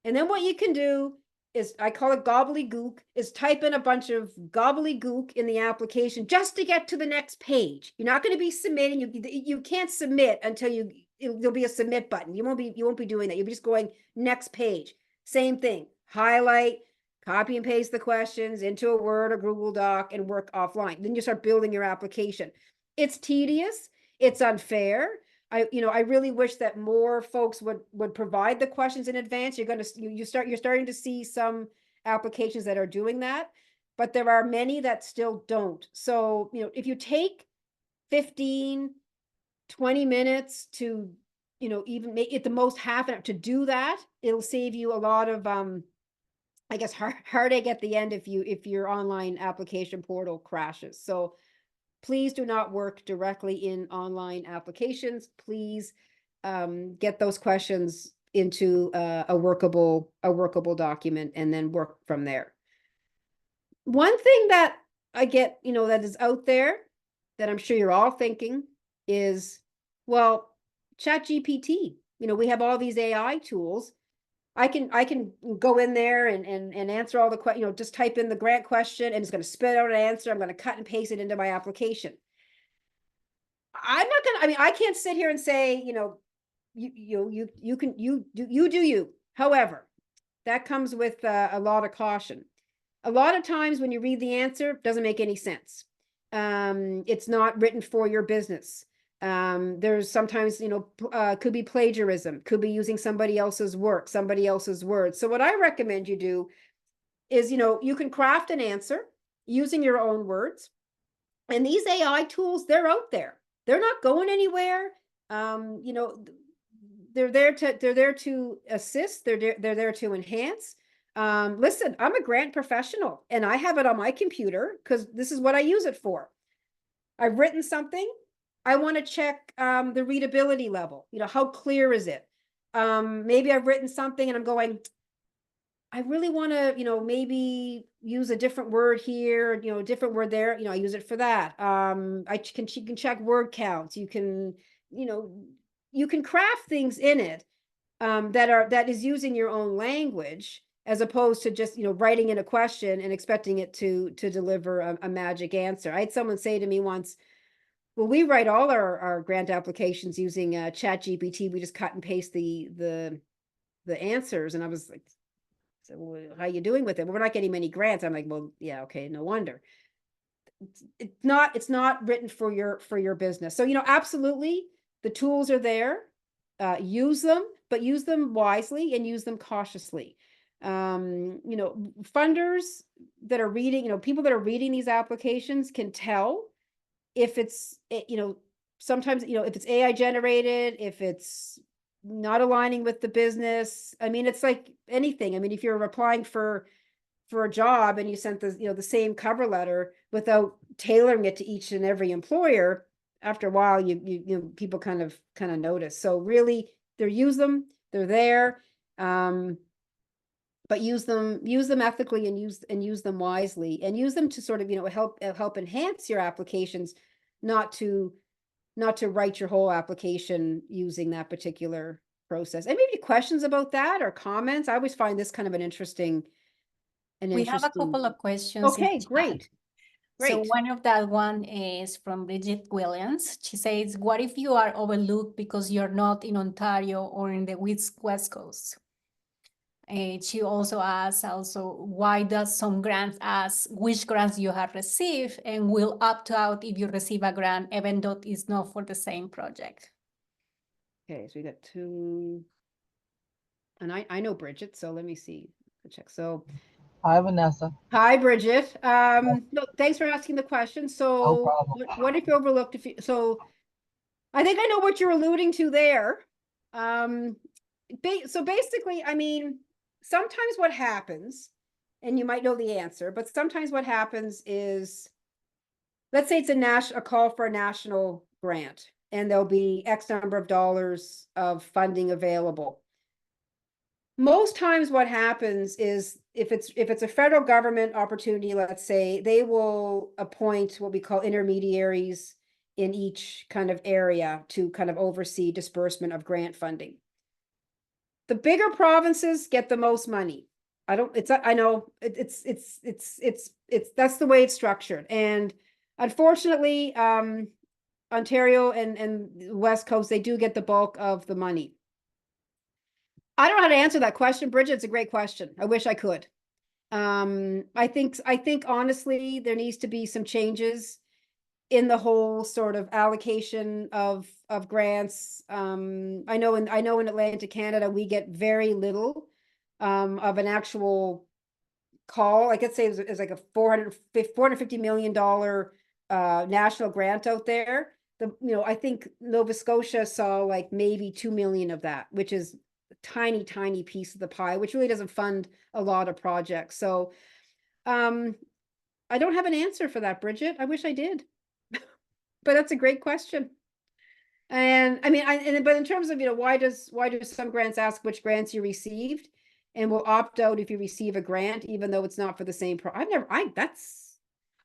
And then what you can do is, I call it gobbledygook, is type in a bunch of gobbledygook in the application just to get to the next page. You're not going to be submitting. You can't submit until there'll be a submit button. You won't be doing that. You'll be just going next page. Same thing. Highlight, copy and paste the questions into a Word or Google Doc and work offline. Then you start building your application. It's tedious. It's unfair. I really wish that more folks would provide the questions in advance. You're starting to see some applications that are doing that, but there are many that still don't. So, if you take 15, 20 minutes to, even make it the most half an hour to do that, it'll save you a lot of I guess, heartache at the end if your online application portal crashes. So please do not work directly in online applications. Please get those questions into a workable document and then work from there. One thing that I get, that is out there that I'm sure you're all thinking is, well, ChatGPT, we have all these AI tools. I can go in there and answer all the questions, just type in the grant question and it's going to spit out an answer. I'm going to cut and paste it into my application. I can't sit here and say, you do you. However, that comes with a lot of caution. A lot of times when you read the answer, it doesn't make any sense. It's not written for your business. There's sometimes, could be plagiarism, could be using somebody else's work, somebody else's words. So what I recommend you do is, you can craft an answer using your own words. And these AI tools, they're out there. They're not going anywhere. They're there to assist. They're there to enhance. Listen, I'm a grant professional and I have it on my computer because this is what I use it for. I've written something. I want to check the readability level. How clear is it? Maybe I've written something and I'm going, I really want to, maybe use a different word here, a different word there. I use it for that. You can check word counts. You can, you can craft things in it that is using your own language, as opposed to just, writing in a question and expecting it to deliver a magic answer. I had someone say to me once, well, we write all our grant applications using ChatGPT. We just cut and paste the answers. And I was like, so, well, how are you doing with it? Well, we're not getting many grants. I'm like, well, yeah, okay, no wonder. It's not written for your business. So, absolutely, the tools are there. Use them, but use them wisely and use them cautiously. Funders that are reading, people that are reading these applications can tell if it's, sometimes, if it's AI generated, if it's not aligning with the business. I mean, it's like anything. I mean, if you're applying for a job and you sent the same cover letter without tailoring it to each and every employer, after a while, people kind of notice. So really, use them. They're there, but use them ethically and use them wisely, and use them to sort of help enhance your applications, not to write your whole application using that particular process. And maybe questions about that or comments. I always find this kind of an interesting. We have a couple of questions. in Okay, the chat. great. So Great. one of that one is from Bridget Williams. She says, what if you are overlooked because you're not in Ontario or in the West Coast? And she also asks why does some grants ask which grants you have received and will opt out if you receive a grant, even though it's not for the same project. Okay, so we got two. And I know Bridget, so let me see. Check. So Hi, Vanessa. hi, Bridget. No, thanks for asking the question. No So problem. what if you're overlooked? So I think I know what you're alluding to there. So basically, I mean, sometimes what happens, and you might know the answer, but sometimes what happens is, let's say it's a call for a national grant, and there'll be X number of dollars of funding available. Most times what happens is if it's a federal government opportunity, let's say, they will appoint what we call intermediaries in each kind of area to kind of oversee disbursement of grant funding. The bigger provinces get the most money. I know it's that's the way it's structured. And unfortunately, Ontario and West Coast, they do get the bulk of the money. I don't know how to answer that question, Bridget. It's a great question. I wish I could. I think honestly, there needs to be some changes in the whole sort of allocation of grants. I know in Atlantic Canada, we get very little of an actual call. Like, let's say it's like a $450 million national grant out there. I think Nova Scotia saw like maybe 2 million of that, which is tiny, tiny piece of the pie, which really doesn't fund a lot of projects. So I don't have an answer for that, Bridget. I wish I did. But that's a great question. And I mean, but in terms of, why do some grants ask which grants you received, and will opt out if you receive a grant, even though it's not for the same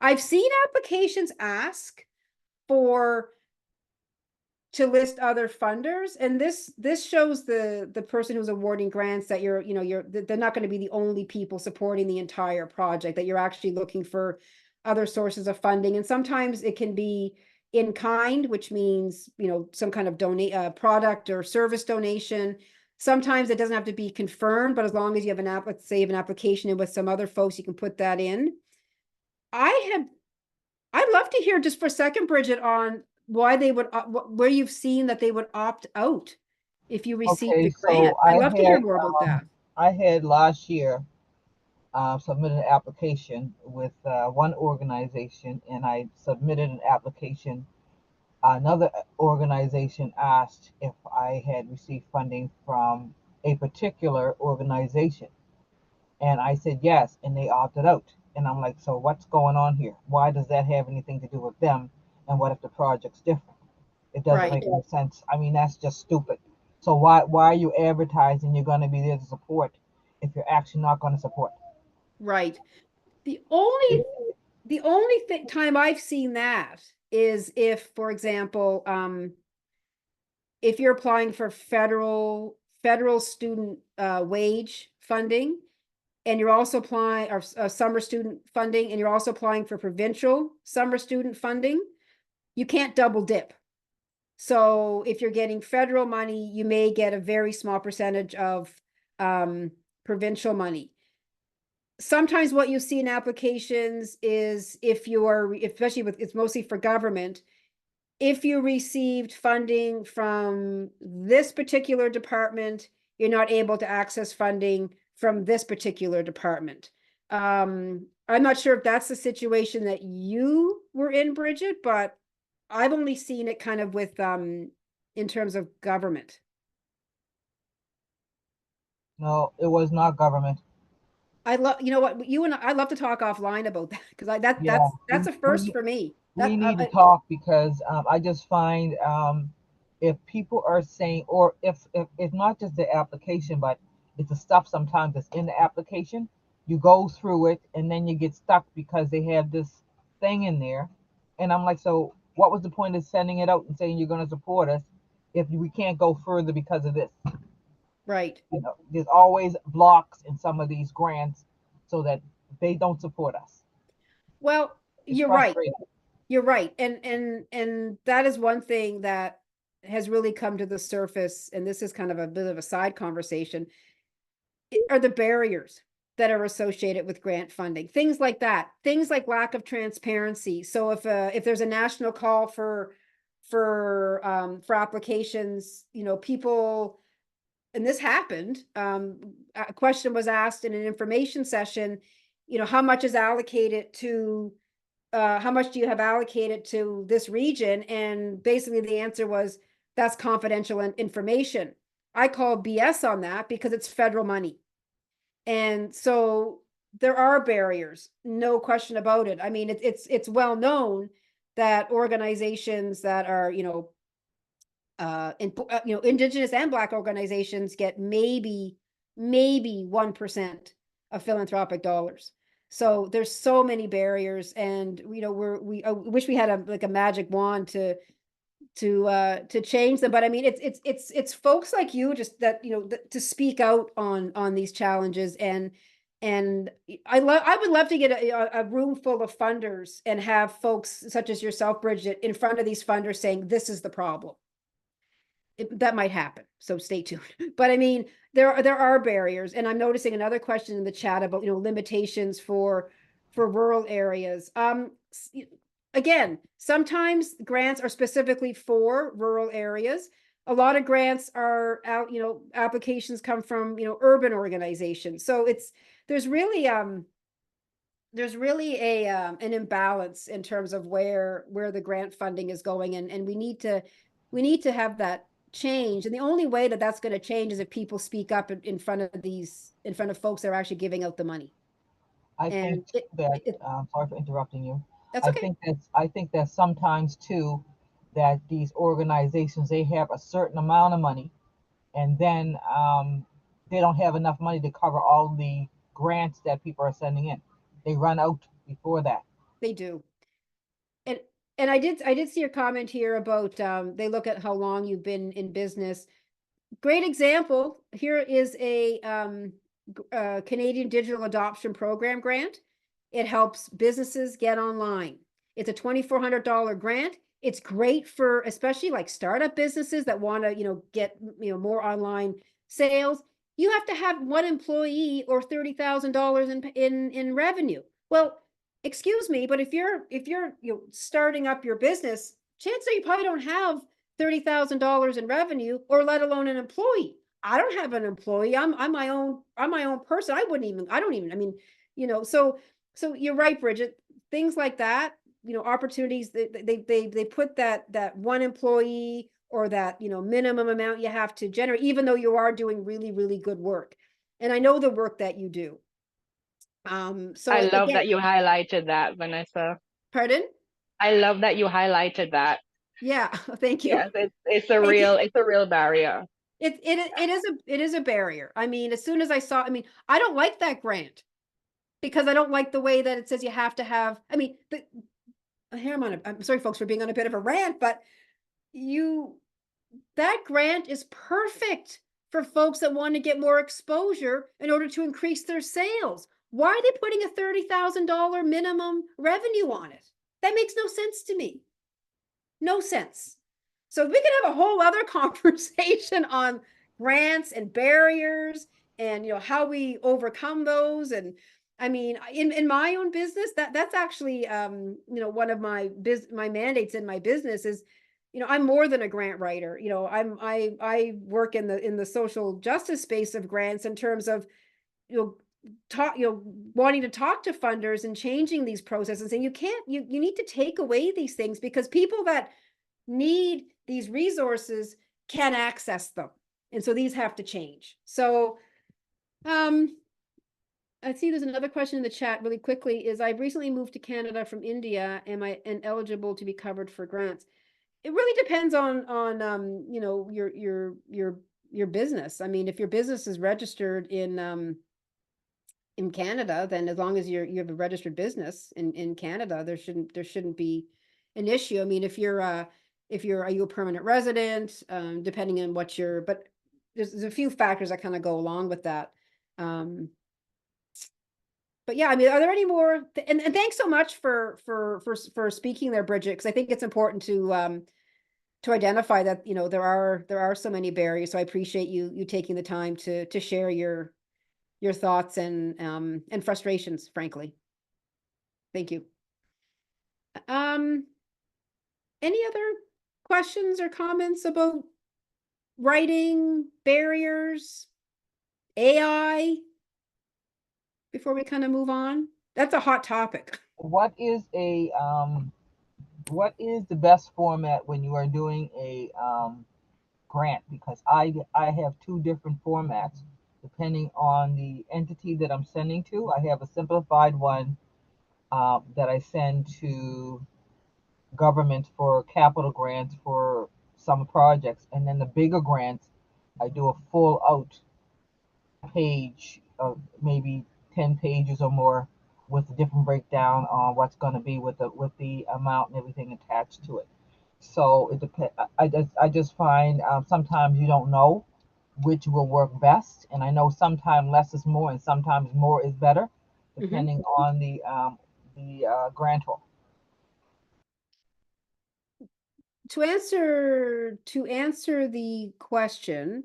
I've seen applications ask to list other funders, and this shows the person who's awarding grants that they're not going to be the only people supporting the entire project, that you're actually looking for other sources of funding. And sometimes it can be in kind, which means, some kind of product or service donation. Sometimes it doesn't have to be confirmed, but as long as you have an application in with some other folks, you can put that in. I'd love to hear just for a second, Bridget, on why they would, where you've seen that they would opt out if you receive the grant. I'd love to hear more about that. I had last year submitted an application with one organization, and I submitted an application. Another organization asked if I had received funding from a particular organization, and I said yes, and they opted out. And I'm like, so what's going on here? Why does that have anything to do with them? And what if the project's different? It doesn't make any sense. I mean, that's just stupid. So why are you advertising you're going to be there to support if you're actually not going to support? Right. The only time I've seen that is if, for example, if you're applying for federal student wage funding, and you're also applying or summer student funding, and you're also applying for provincial summer student funding, you can't double dip. So if you're getting federal money, you may get a very small percentage of provincial money. Sometimes what you see in applications is especially it's mostly for government, if you received funding from this particular department, you're not able to access funding from this particular department. I'm not sure if that's the situation that you were in, Bridget, but I've only seen it kind of with in terms of government. No, it was not government. I love, you and I love to talk offline about that, because that's a first for me. We need to talk, because I just find if people are saying, or if it's not just the application, but it's the stuff sometimes that's in the application, you go through it and then you get stuck because they have this thing in there. And I'm like, so what was the point of sending it out and saying you're going to support us if we can't go further because of this? Right. There's always blocks in some of these grants so that they don't support us. Well, you're right. You're right. And that is one thing that has really come to the surface, and this is kind of a bit of a side conversation, are the barriers that are associated with grant funding. Things like that. Things like lack of transparency. So if there's a national call for applications, people, and this happened, a question was asked in an information session, how much is allocated to how much do you have allocated to this region? And basically the answer was, that's confidential information. I call BS on that, because it's federal money. And so there are barriers, no question about it. I mean, it's well known that organizations that are, Indigenous and Black organizations get maybe 1% of philanthropic dollars. So there's so many barriers, and we wish we had a magic wand to change them. But I mean, it's folks like you just that to speak out on these challenges, and I would love to get a room full of funders and have folks such as yourself, Bridget, in front of these funders saying this is the problem. That might happen, so stay tuned. But I mean, there are barriers, and I'm noticing another question in the chat about limitations for rural areas. Again, sometimes grants are specifically for rural areas. A lot of grants are out, applications come from urban organizations. So there's really an imbalance in terms of where the grant funding is going, and we need to have that change. And the only way that that's going to change is if people speak up in front of folks that are actually giving out the money. I And think that, sorry for interrupting you. that's okay. I think that sometimes too, that these organizations, they have a certain amount of money, and then they don't have enough money to cover all the grants that people are sending in. They run out before that. They do. And I did see a comment here about they look at how long you've been in business. Great example. Here is a Canadian Digital Adoption Program grant. It helps businesses get online. It's a $2,400 grant. It's great for especially like startup businesses that want to, get, more online sales. You have to have one employee or $30,000 in revenue. Well, excuse me, but if you're starting up your business, chances are you probably don't have $30,000 in revenue, or let alone an employee. I don't have an employee. I'm my own person. I don't even, I mean, so you're right, Bridget. Things like that, opportunities, they put that one employee or that, minimum amount you have to generate, even though you are doing really, really good work. And I know the work that you do. So I love again, that you highlighted that, Vanessa. pardon? I love that you highlighted that. Yeah, thank you. Yes, it's a real barrier. It is a barrier. I mean, as soon as I saw, I don't like that grant because I don't like the way that it says you have to have, I'm sorry folks for being on a bit of a rant, but that grant is perfect for folks that want to get more exposure in order to increase their sales. Why are they putting a $30,000 minimum revenue on it? That makes no sense to me. No sense. So we could have a whole other conversation on grants and barriers and how we overcome those. And I mean, in my own business, that's actually one of my mandates in my business is, I'm more than a grant writer. I work in the social justice space of grants in terms of wanting to talk to funders and changing these processes. And you need to take away these things because people that need these resources can access them. And so these have to change. So I see there's another question in the chat really quickly is I've recently moved to Canada from India. Am I eligible to be covered for grants? It really depends on your business. I mean, if your business is registered in Canada, then as long as you have a registered business in Canada, there shouldn't be an issue. I mean, are you a permanent resident? Depending on but there's a few factors that kind of go along with that. But yeah, I mean, are there any more? And thanks so much for speaking there, Bridget, because I think it's important to identify that there are so many barriers. So I appreciate you taking the time to share your thoughts and frustrations, frankly. Thank you. Any other questions or comments about writing, barriers, AI, before we kind of move on? That's a hot topic. What is the best format when you are doing a grant? Because I have two different formats depending on the entity that I'm sending to. I have a simplified one that I send to government for capital grants for some projects, and then the bigger grants, I do a full out page of maybe 10 pages or more with a different breakdown on what's going to be with the amount and everything attached to it. So it depends. I just find sometimes you don't know which will work best, and I know sometimes less is more and sometimes more is better depending on the grantor. To answer the question,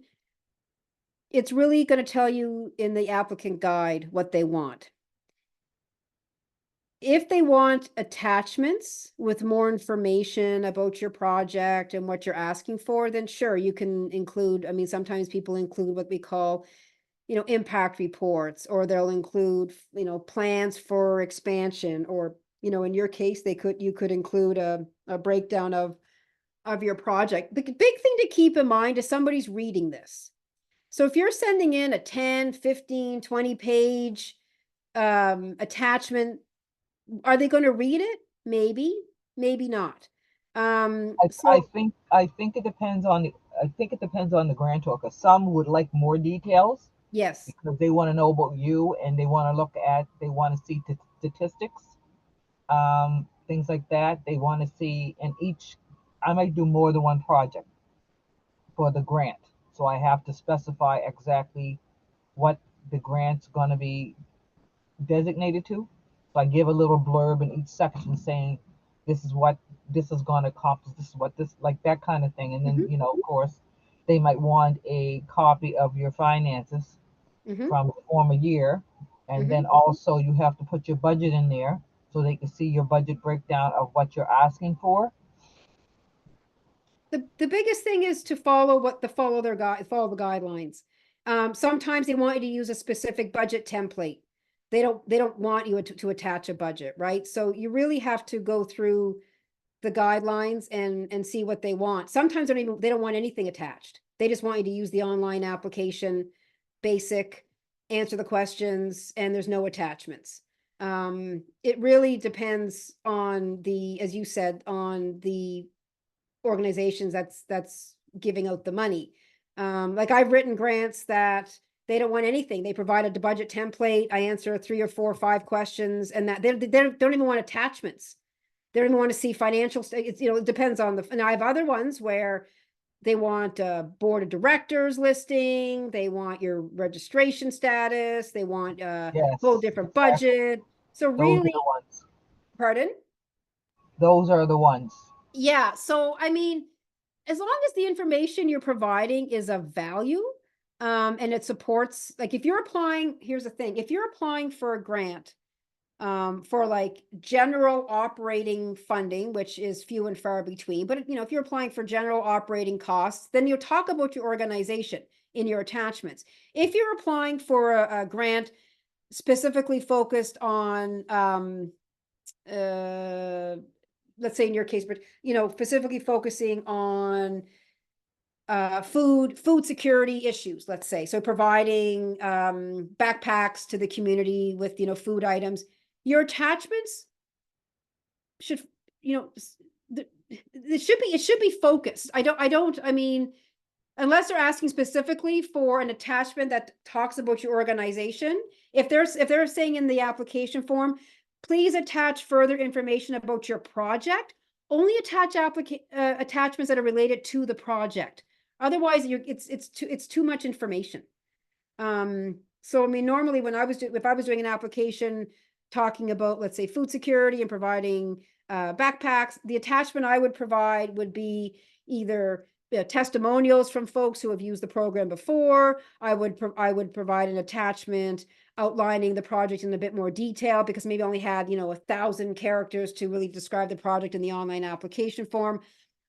it's really going to tell you in the applicant guide what they want. If they want attachments with more information about your project and what you're asking for, then sure, you can include, sometimes people include what we call, impact reports, or they'll include, plans for expansion, or, in your case, you could include a breakdown of of your project. The big thing to keep in mind is somebody's reading this. So if you're sending in a 10, 15, 20 page attachment, are they going to read it? Maybe, maybe not. I So think it depends on the grantor, because some would like more details yes, because they want to know about you and they want to see statistics, things like that. They want to see, and I might do more than one project for the grant. So I have to specify exactly what the grant's going to be designated to. So I give a little blurb in each section saying, this is what this is going to accomplish, this is what this, like that kind of thing. And then, Mhm. of course, they might want a copy of your finances Mhm. from the former year. And then Mhm. also you have to put your budget in there so they can see your budget breakdown of what you're asking for. The biggest thing is to follow follow the guidelines. Sometimes they want you to use a specific budget template. They don't want you to attach a budget, right? So you really have to go through the guidelines and see what they want. Sometimes they don't want anything attached. They just want you to use the online application, basic, answer the questions, and there's no attachments. It really depends on as you said, on the organizations that's giving out the money. Like I've written grants that they don't want anything. They provided the budget template. I answer 3 or 4 or 5 questions, and that they don't even want attachments. They don't even want to see financial. It depends on and I have other ones where they want a board of directors listing. They want your registration status. They want a Yes, whole different exactly. budget. So Those are really, the ones. pardon? Those are the ones. Yeah. So, I mean, as long as the information you're providing is of value, and it supports, like if you're applying, here's the thing, if you're applying for a grant, for like general operating funding, which is few and far between, but if you're applying for general operating costs, then you'll talk about your organization in your attachments. If you're applying for a grant specifically focused on, let's say in your case, but specifically focusing on food security issues, let's say, so providing backpacks to the community with food items, your attachments should it should be focused. I mean, unless they're asking specifically for an attachment that talks about your organization, if they're saying in the application form, please attach further information about your project, only attach attachments that are related to the project. Otherwise, it's too much information. So I mean, normally when if I was doing an application talking about, let's say, food security and providing backpacks, the attachment I would provide would be either testimonials from folks who have used the program before. I would provide an attachment outlining the project in a bit more detail, because maybe I only had 1,000 characters to really describe the project in the online application form.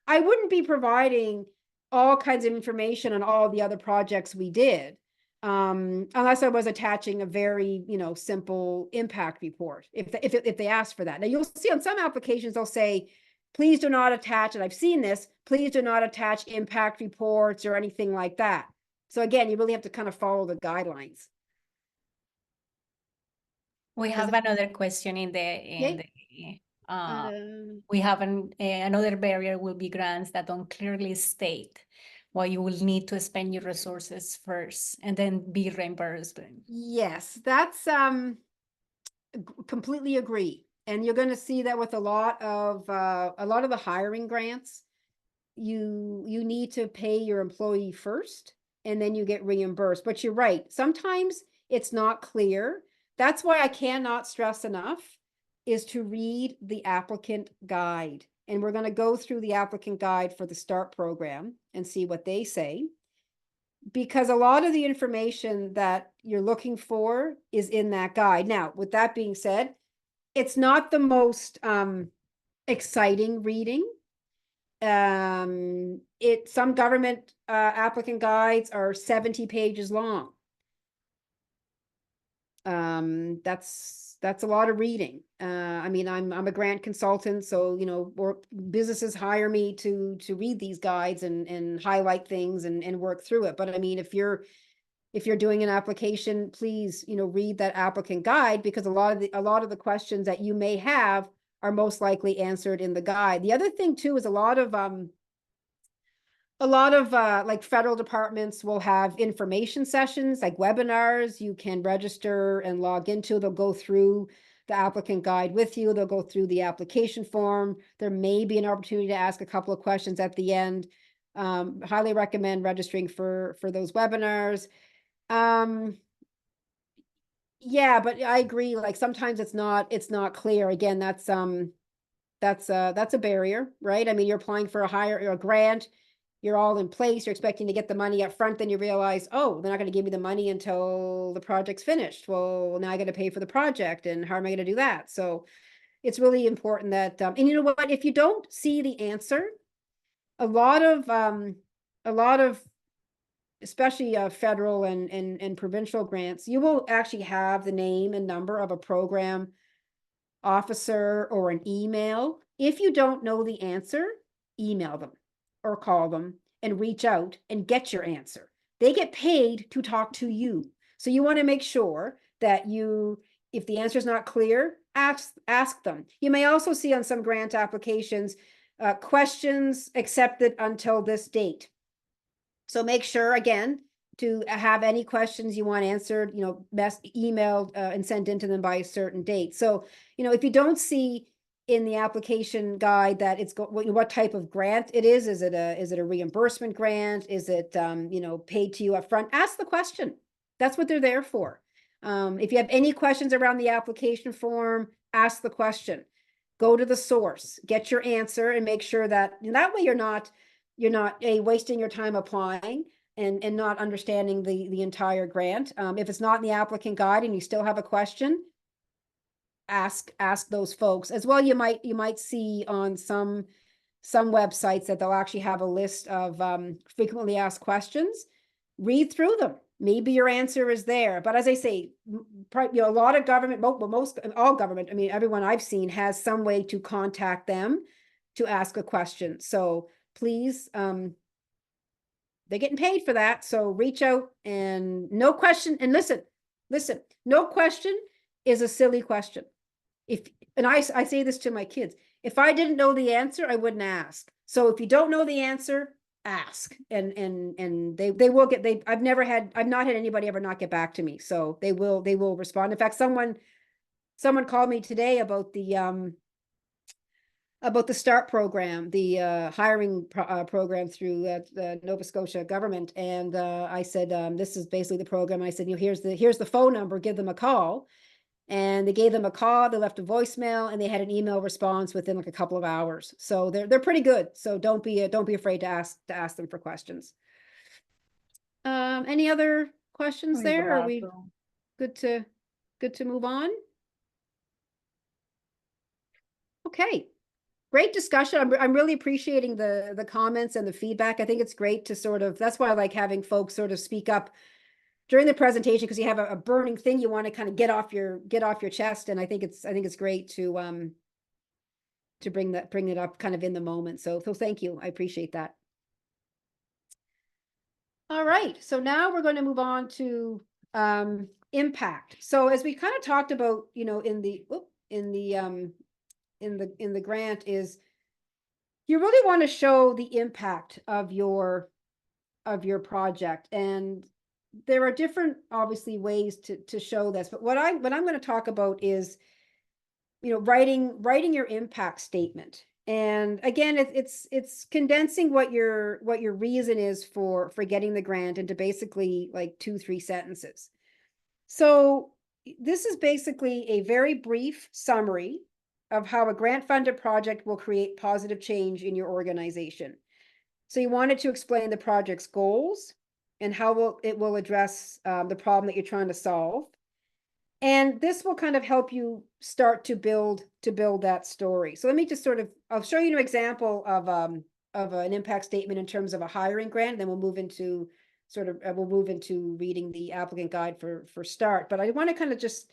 I wouldn't be providing all kinds of information on all the other projects we did, unless I was attaching a very simple impact report, if they ask for that. Now you'll see on some applications they'll say, please do not attach, and I've seen this, please do not attach impact reports or anything like that. So again, you really have to kind of follow the guidelines. We have another question in the we have another barrier will be grants that don't clearly state what you will need to spend your resources first and then be reimbursed. Yes, that's completely agree. And you're going to see that with a lot of the hiring grants. You need to pay your employee first, and then you get reimbursed. But you're right, sometimes it's not clear. That's why I cannot stress enough is to read the applicant guide. And we're going to go through the applicant guide for the START program and see what they say, because a lot of the information that you're looking for is in that guide. Now, with that being said, it's not the most exciting reading. Some government applicant guides are 70 pages long. That's that's a lot of reading. I mean, I'm a grant consultant, so, you know, or businesses hire me to read these guides and highlight things and work through it. But I mean, if you're doing an application, please, you know, read that applicant guide, because a lot of the questions that you may have are most likely answered in the guide. The other thing too is a lot of like federal departments will have information sessions, like webinars you can register and log into. They'll go through the applicant guide with you. They'll go through the application form. There may be an opportunity to ask a couple of questions at the end. Highly recommend registering for those webinars. Yeah, but I agree, like sometimes it's not clear. Again, that's a barrier, right? I mean, you're applying for a grant, you're all in place, you're expecting to get the money up front, then you realize, oh, they're not going to give me the money until the project's finished. Well, now I got to pay for the project, and how am I going to do that? So it's really important that, and you know what, if you don't see the answer, a lot of especially federal and provincial grants, you will actually have the name and number of a program officer or an email. If you don't know the answer, email them or call them and reach out and get your answer. They get paid to talk to you. So you want to make sure that if the answer is not clear, ask them. You may also see on some grant applications, questions accepted until this date. So make sure, again, to have any questions you want answered, you know, emailed and sent into them by a certain date. So, you know, if you don't see in the application guide that it's what type of grant it is it a reimbursement grant? Is it, you know, paid to you up front? Ask the question. That's what they're there for. If you have any questions around the application form, ask the question. Go to the source, get your answer, and make sure that way you're not wasting your time applying and not understanding the entire grant. If it's not in the applicant guide and you still have a question, ask those folks as well. You might see on some websites that they'll actually have a list of frequently asked questions. Read through them. Maybe your answer is there. But as I say, you know, a lot of government, all government, I mean, everyone I've seen has some way to contact them to ask a question. So please, they're getting paid for that. So reach out, and no question. And listen, no question is a silly question. And I say this to my kids, if I didn't know the answer, I wouldn't ask. So if you don't know the answer, ask, and they will get, I've not had anybody ever not get back to me. So they will respond. In fact, someone called me today about the START program, the hiring program through the Nova Scotia government. And I said, this is basically the program. I said, you know, here's the phone number, give them a call. And they gave them a call, they left a voicemail, and they had an email response within like a couple of hours. So they're pretty good. So don't be afraid to ask them for questions. Any other questions there? Are we good to move on? Okay. Great discussion. I'm really appreciating the comments and the feedback. I think it's great to that's why I like having folks sort of speak up during the presentation, because you have a burning thing you want to kind of get off your chest. And I think it's great to bring it up kind of in the moment. So thank you. I appreciate that. All right. So now we're going to move on to impact. So as we kind of talked about, you know, in the grant, is you really want to show the impact of your project. And there are different, obviously, ways to show this, but what I'm going to talk about is, you know, writing your impact statement. And again, it's condensing what your reason is for getting the grant into basically like 2-3 sentences. So this is basically a very brief summary of how a grant-funded project will create positive change in your organization. So you wanted to explain the project's goals and how it will address the problem that you're trying to solve. And this will kind of help you start to build that story. So let me just I'll show you an example of an impact statement in terms of a hiring grant, and then we'll move into reading the applicant guide for START. But I want to kind of just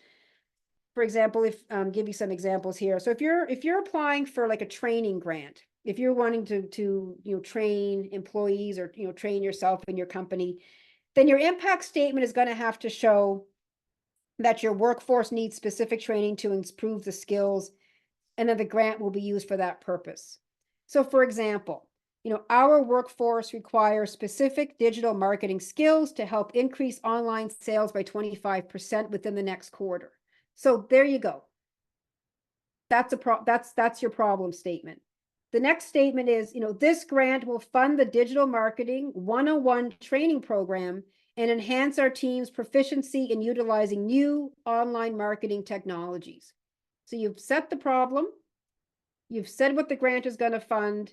for example, if give you some examples here. So if you're applying for like a training grant, if you're wanting to train employees or train yourself in your company, then your impact statement is going to have to show that your workforce needs specific training to improve the skills, and then the grant will be used for that purpose. So for example, our workforce requires specific digital marketing skills to help increase online sales by 25% within the next quarter. So there you go. That's your problem statement. The next statement is, this grant will fund the digital marketing 101 training program and enhance our team's proficiency in utilizing new online marketing technologies. So you've set the problem, you've said what the grant is going to fund,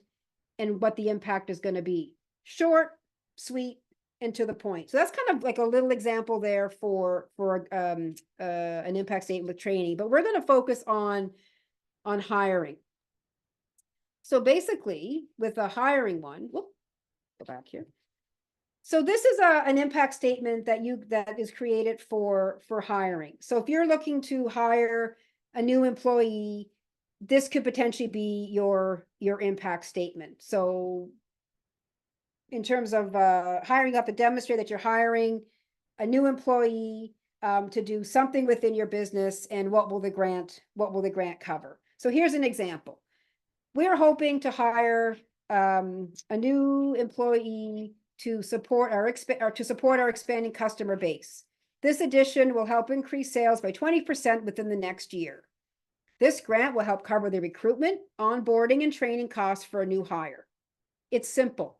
and what the impact is going to be. Short, sweet, and to the point. So that's kind of like a little example there for an impact statement with training, but we're going to focus on hiring. So basically, with a hiring one, go back here. So this is an impact statement that is created for hiring. So if you're looking to hire a new employee, this could potentially be your impact statement. So in terms of hiring, you have to demonstrate that you're hiring a new employee to do something within your business, and what will the grant cover? So here's an example. We're hoping to hire a new employee to support our expanding customer base. This addition will help increase sales by 20% within the next year. This grant will help cover the recruitment, onboarding, and training costs for a new hire. It's simple.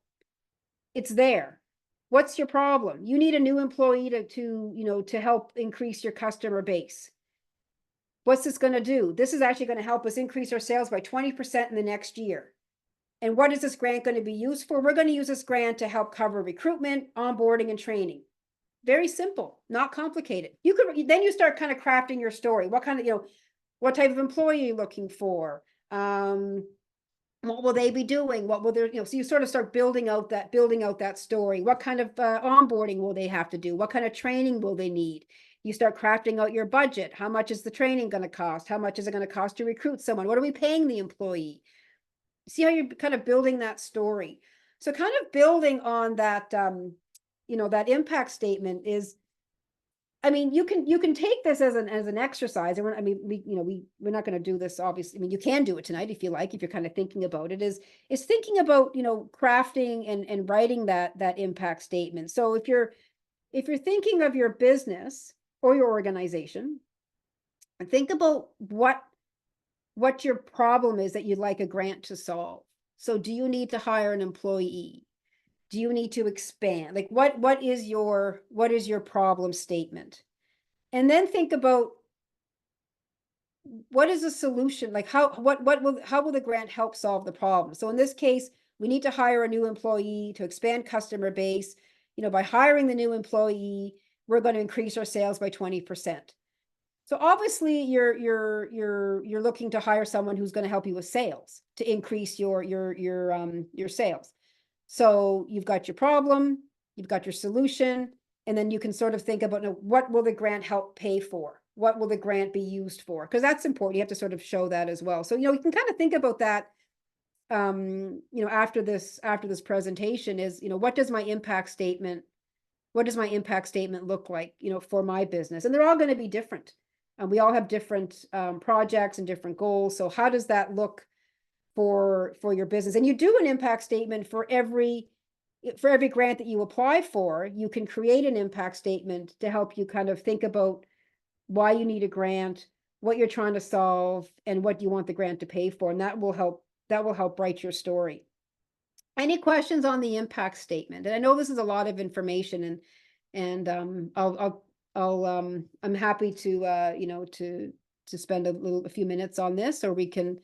It's there. What's your problem? You need a new employee to help increase your customer base. What's this going to do? This is actually going to help us increase our sales by 20% in the next year. And what is this grant going to be used for? We're going to use this grant to help cover recruitment, onboarding, and training. Very simple, not complicated. Then you start kind of crafting your story. What kind of, what type of employee are you looking for? What will they be doing? What will their, so you sort of start building out that story. What kind of onboarding will they have to do? What kind of training will they need? You start crafting out your budget. How much is the training going to cost? How much is it going to cost to recruit someone? What are we paying the employee? See how you're kind of building that story. So kind of building on that, that impact statement is, you can take this as an exercise. And we're not going to do this, obviously. You can do it tonight if you like, if you're kind of thinking about it, is thinking about, crafting and writing that impact statement. So if you're thinking of your business or your organization, think about what your problem is that you'd like a grant to solve. So do you need to hire an employee? Do you need to expand? Like what is your problem statement? And then think about what is the solution? Like how will the grant help solve the problem? So in this case, we need to hire a new employee to expand customer base. By hiring the new employee, we're going to increase our sales by 20%. So obviously you're looking to hire someone who's going to help you with sales to increase your sales. So you've got your problem, you've got your solution, and then you can sort of think about what will the grant help pay for? What will the grant be used for? Because that's important. You have to sort of show that as well. So you can kind of think about that after this presentation is, what does my impact statement look like, for my business? And they're all going to be different. And we all have different projects and different goals. So how does that look for your business? And you do an impact statement for every grant that you apply for. You can create an impact statement to help you kind of think about why you need a grant, what you're trying to solve, and what you want the grant to pay for. And that will help write your story. Any questions on the impact statement? And I know this is a lot of information, and I'm happy to spend a few minutes on this, or we can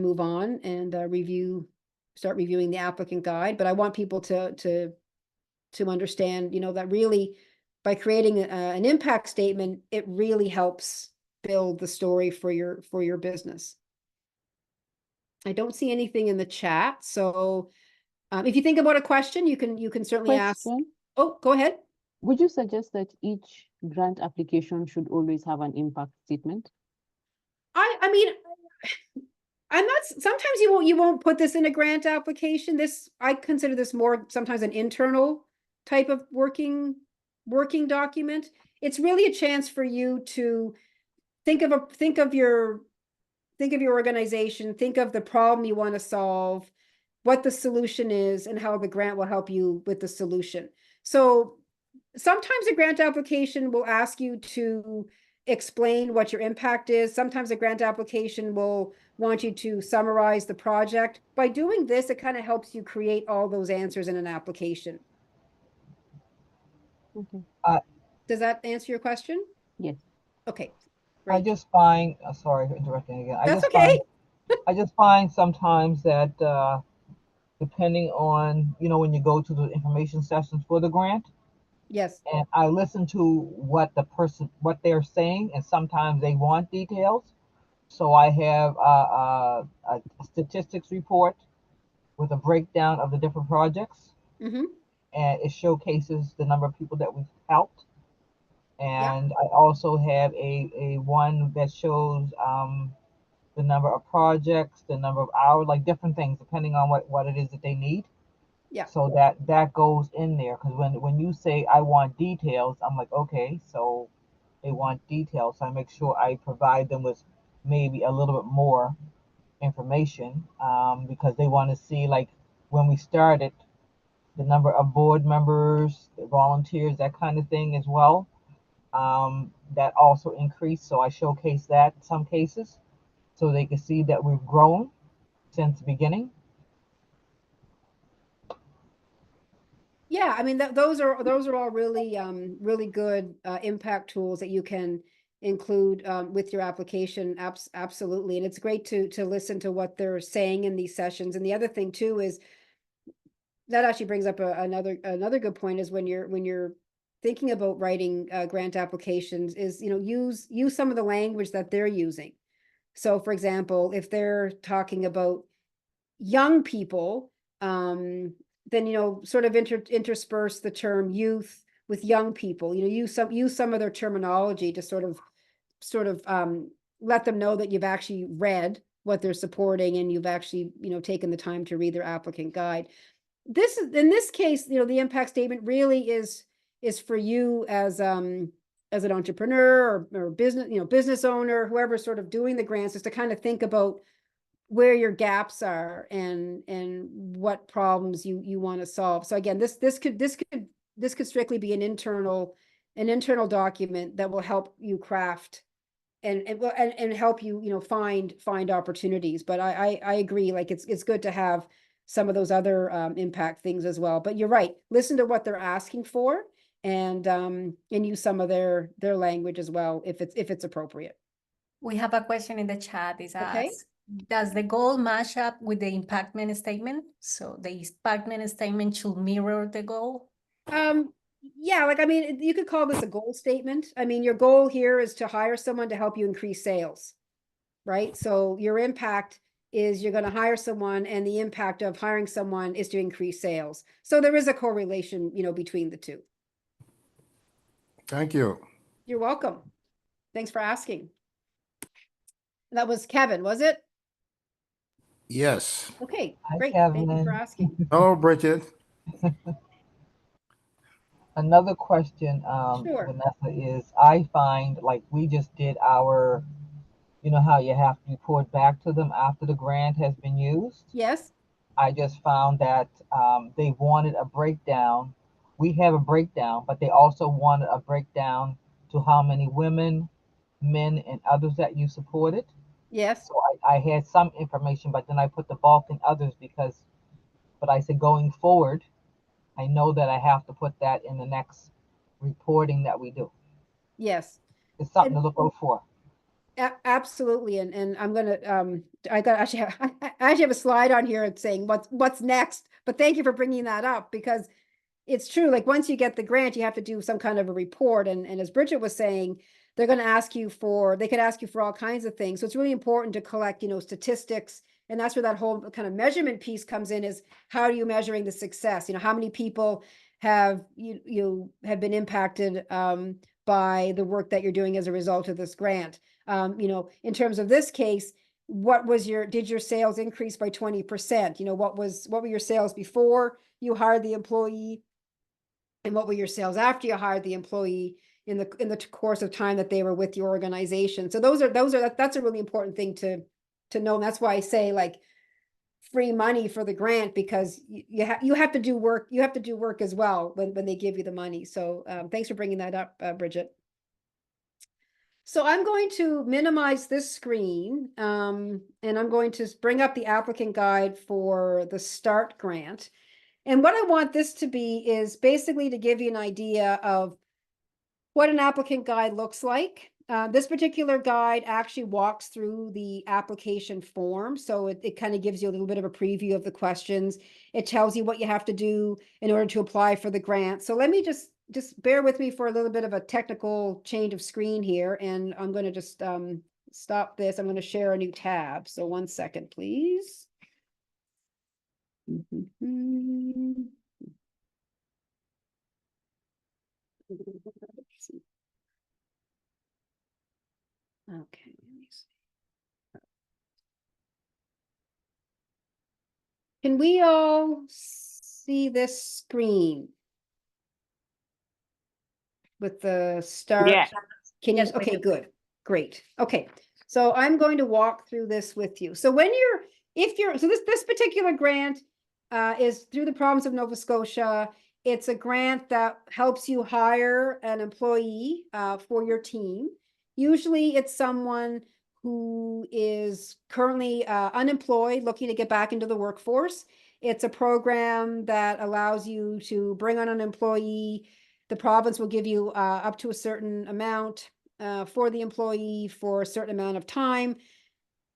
move on and start reviewing the applicant guide. But I want people to understand, that really by creating an impact statement, it really helps build the story for your business. I don't see anything in the chat. So if you think about a question, you can certainly ask. Question? Oh, go ahead. Would you suggest that each grant application should always have an impact statement? I mean, I'm not, sometimes you won't put this in a grant application. This, I consider this more sometimes an internal type of working document. It's really a chance for you to think of your organization, think of the problem you want to solve, what the solution is, and how the grant will help you with the solution. So sometimes a grant application will ask you to explain what your impact is. Sometimes a grant application will want you to summarize the project. By doing this, it kind of helps you create all those answers in an application. Okay. Does that answer your question? Yes. Okay. I Great. just find, sorry for interrupting again. That's okay. I just find sometimes that depending on, when you go to the information sessions for the grant, Yes. and I listen to what they're saying, and sometimes they want details. So I have a statistics report with a breakdown of the different projects, Mm-hmm. and it showcases the number of people that we've helped. And I also have a one that shows the number of projects, the number of hours, like different things, depending on what it is that they need. Yeah. So that goes in there, because when you say I want details, I'm like, okay, so they want details. So I make sure I provide them with maybe a little bit more information, because they want to see, like, when we started, the number of board members, the volunteers, that kind of thing as well. That also increased. So I showcase that in some cases, so they can see that we've grown since the beginning. Yeah, I mean, those are all really really good impact tools that you can include with your application. Absolutely, and it's great to listen to what they're saying in these sessions. And the other thing too is that actually brings up another good point, is when you're thinking about writing grant applications, is use some of the language that they're using. So, for example, if they're talking about young people, then sort of intersperse the term youth with young people. Use some of their terminology to sort of let them know that you've actually read what they're supporting, and you've actually taken the time to read their applicant guide. This is, in this case, the impact statement really is for you as an entrepreneur or business owner, whoever's sort of doing the grants, is to kind of think about where your gaps are and what problems you want to solve. So again, this could strictly be an internal document that will help you craft and help you find opportunities. But I agree, like it's good to have some of those other impact things as well. But you're right, listen to what they're asking for, and use some of their language as well if it's appropriate. We have a question in the chat. Is Okay. asked, does the goal match up with the impactment statement? So the impactment statement should mirror the goal? Yeah, like, I mean, you could call this a goal statement. I mean, your goal here is to hire someone to help you increase sales, right? So your impact is you're going to hire someone, and the impact of hiring someone is to increase sales. So there is a correlation, between the two. Thank you. You're welcome. Thanks for asking. That was Kevin, was it? Yes. Okay, Hi, great. Thank you Kevin. for asking. Oh, Bridget. Another question, Sure. Vanessa, is I find, like, we just did our, how you have to report back to them after the grant has been used. Yes. I just found that they wanted a breakdown. We have a breakdown, but they also wanted a breakdown to how many women, men, and others that you supported. Yes. So I had some information, but then I put the bulk in others but I said going forward, I know that I have to put that in the next reporting that we do. Yes. It's something to look out for. Absolutely, and I'm gonna I actually have a slide on here saying what's next. But thank you for bringing that up, because it's true. Like, once you get the grant, you have to do some kind of a report, and as Bridget was saying, they could ask you for all kinds of things. So it's really important to collect statistics, and that's where that whole kind of measurement piece comes in. Is how are you measuring the success? How many people have have been impacted by the work that you're doing as a result of this grant. You know, in terms of this case, did your sales increase by 20%? You know, what were your sales before you hired the employee? And what were your sales after you hired the employee in the course of time that they were with your organization? So that's a really important thing to know. And that's why I say, like, free money for the grant, because you have to do work. You have to do work as well when they give you the money. So thanks for bringing that up, Bridget. So I'm going to minimize this screen, and I'm going to bring up the applicant guide for the START grant. And what I want this to be is basically to give you an idea of what an applicant guide looks like. This particular guide actually walks through the application form. So it kind of gives you a little bit of a preview of the questions. It tells you what you have to do in order to apply for the grant. So let me just bear with me for a little bit of a technical change of screen here. And I'm going to just stop this. I'm going to share a new tab. So 1 second, please. Okay, let me see. Can we all see this screen with the start? Yeah. Can you? Yes, we Okay, do. good. Great. Okay. So I'm going to walk through this with you. So this particular grant is through the province of Nova Scotia. It's a grant that helps you hire an employee for your team. Usually it's someone who is currently unemployed, looking to get back into the workforce. It's a program that allows you to bring on an employee. The province will give you up to a certain amount for the employee for a certain amount of time.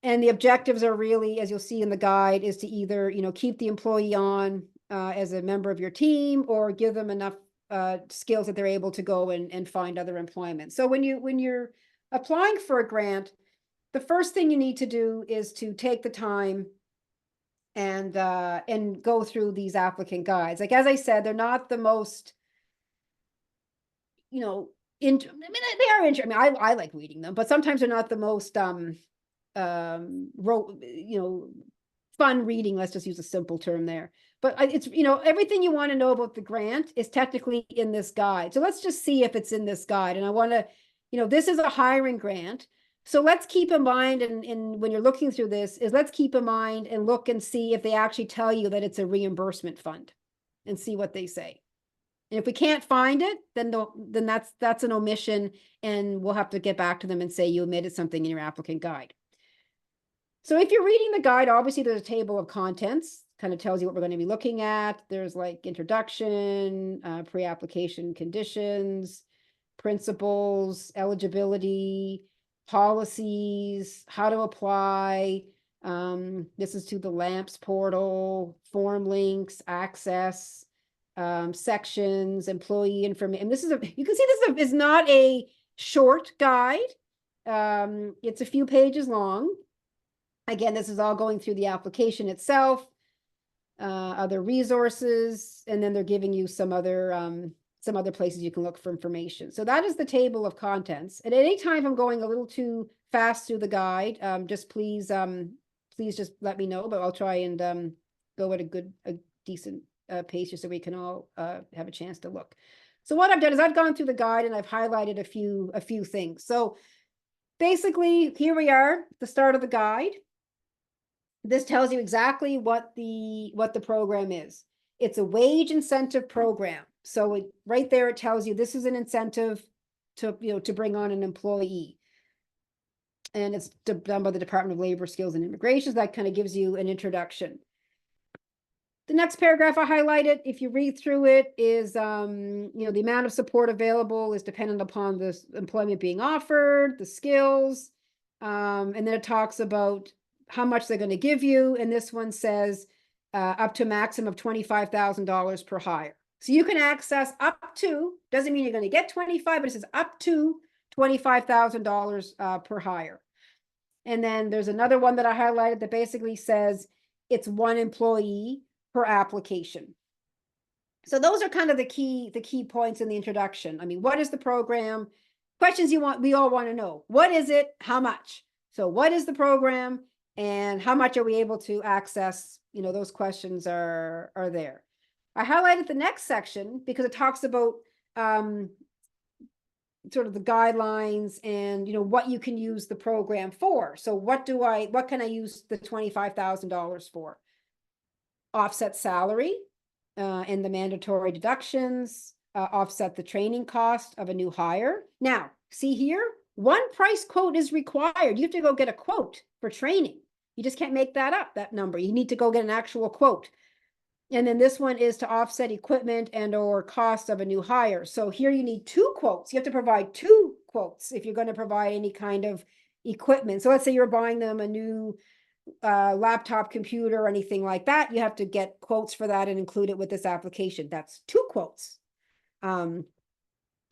And the objectives are really, as you'll see in the guide, is to either, you know, keep the employee on as a member of your team, or give them enough skills that they're able to go and find other employment. So when you're applying for a grant, the first thing you need to do is to take the time and go through these applicant guides. Like, as I said, they're not the most, you know, they are interesting. I mean, I like reading them, but sometimes they're not the most fun reading. Let's just use a simple term there. But it's, you know, everything you want to know about the grant is technically in this guide. So let's just see if it's in this guide. And I want to, you know, this is a hiring grant. So let's keep in mind, and when you're looking through this, let's keep in mind and look and see if they actually tell you that it's a reimbursement fund, and see what they say. And if we can't find it, then that's an omission, and we'll have to get back to them and say you omitted something in your applicant guide. So if you're reading the guide, obviously there's a table of contents, kind of tells you what we're going to be looking at. There's like introduction, pre-application conditions, principles, eligibility, policies, how to apply. This is to the LAMPS portal, form links, access, sections, employee information. And you can see this is not a short guide. It's a few pages long. Again, this is all going through the application itself, other resources, and then they're giving you some other places you can look for information. So that is the table of contents. At any time I'm going a little too fast through the guide, just please just let me know, but I'll try and go at a decent pace just so we can all have a chance to look. So what I've done is I've gone through the guide and I've highlighted a few things. So basically, here we are, the start of the guide. This tells you exactly what the program is. It's a wage incentive program. So right there, it tells you this is an incentive to bring on an employee. And it's done by the Department of Labor, Skills and Immigration. So that kind of gives you an introduction. The next paragraph I highlighted, if you read through it, is the amount of support available is dependent upon the employment being offered, the skills, and then it talks about how much they're going to give you. And this one says up to a maximum of $25,000 per hire. So you can access up to, doesn't mean you're going to get 25, but it says up to $25,000 per hire. And then there's another one that I highlighted that basically says it's one employee per application. So those are kind of the key points in the introduction. I mean, what is the program? Questions we all want to know. What is it? How much? So what is the program and how much are we able to access? You know, those questions are there. I highlighted the next section because it talks about sort of the guidelines and, you know, what you can use the program for. So what can I use the $25,000 for? Offset salary and the mandatory deductions, offset the training cost of a new hire. Now, see here, one price quote is required. You have to go get a quote for training. You just can't make that up, that number. You need to go get an actual quote. And then this one is to offset equipment and or cost of a new hire. So here you need 2 quotes. You have to provide 2 quotes if you're going to provide any kind of equipment. So let's say you're buying them a new laptop, computer, or anything like that. You have to get quotes for that and include it with this application. That's 2 quotes. So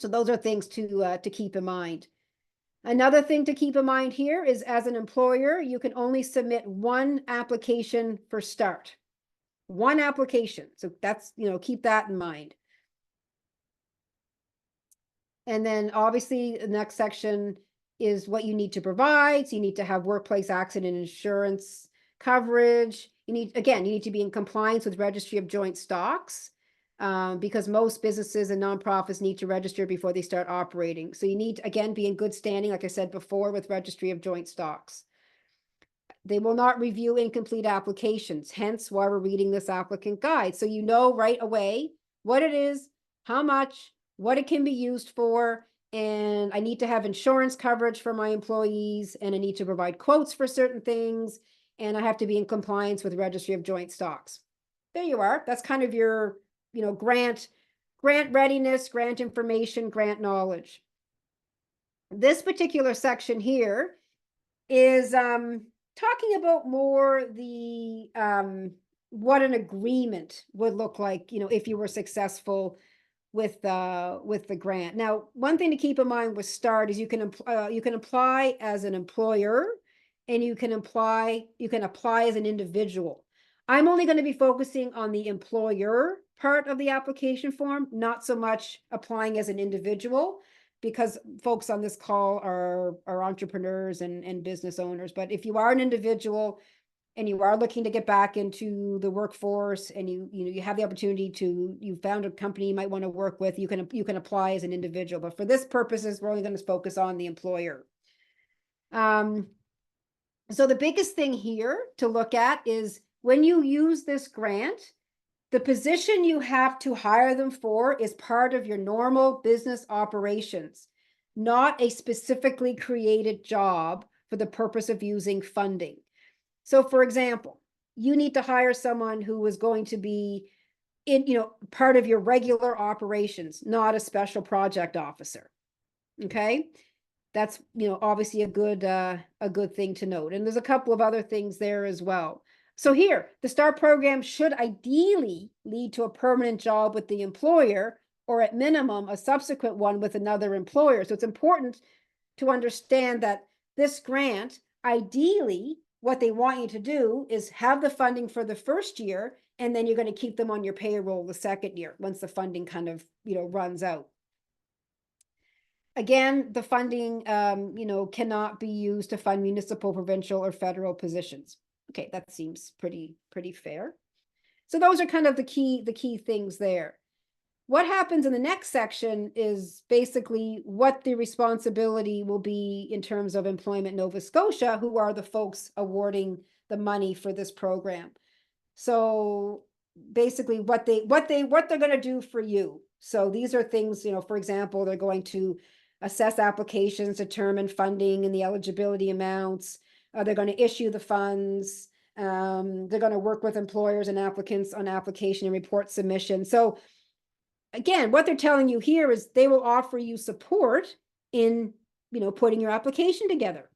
those are things to keep in mind. Another thing to keep in mind here is as an employer, you can only submit 1 application for start. 1 application. So that's, you know, keep that in mind. And then obviously the next section is what you need to provide. So you need to have workplace accident insurance coverage. You need to be in compliance with Registry of Joint Stocks because most businesses and nonprofits need to register before they start operating. So you need to, again, be in good standing, like I said before, with Registry of Joint Stocks. They will not review incomplete applications, hence why we're reading this applicant guide. So you know right away what it is, how much, what it can be used for, and I need to have insurance coverage for my employees, and I need to provide quotes for certain things, and I have to be in compliance with Registry of Joint Stocks. There you are. That's kind of your, you know, grant readiness, grant information, grant knowledge. This particular section here is talking about more the what an agreement would look like, you know, if you were successful with the grant. Now, one thing to keep in mind with START is you can apply as an employer, and you can apply as an individual. I'm only going to be focusing on the employer part of the application form, not so much applying as an individual, because folks on this call are entrepreneurs and business owners. But if you are an individual and you are looking to get back into the workforce, and you have the opportunity you found a company you might want to work with, you can apply as an individual. But for this purposes, we're only going to focus on the employer. So the biggest thing here to look at is when you use this grant, the position you have to hire them for is part of your normal business operations, not a specifically created job for the purpose of using funding. So for example, you need to hire someone who is going to be part of your regular operations, not a special project officer. Okay. That's, obviously a good thing to note. And there's a couple of other things there as well. So here, the START program should ideally lead to a permanent job with the employer, or at minimum, a subsequent one with another employer. So it's important to understand that this grant, ideally, what they want you to do is have the funding for the first year, and then you're going to keep them on your payroll the second year once the funding kind of, runs out. Again, the funding, cannot be used to fund municipal, provincial, or federal positions. Okay, that seems pretty fair. So those are kind of the key things there. What happens in the next section is basically what the responsibility will be in terms of Employment Nova Scotia, who are the folks awarding the money for this program. So basically what they're going to do for you. So these are things, for example, they're going to assess applications, determine funding and the eligibility amounts. They're going to issue the funds. They're going to work with employers and applicants on application and report submission. So again, what they're telling you here is they will offer you support in, putting your application together.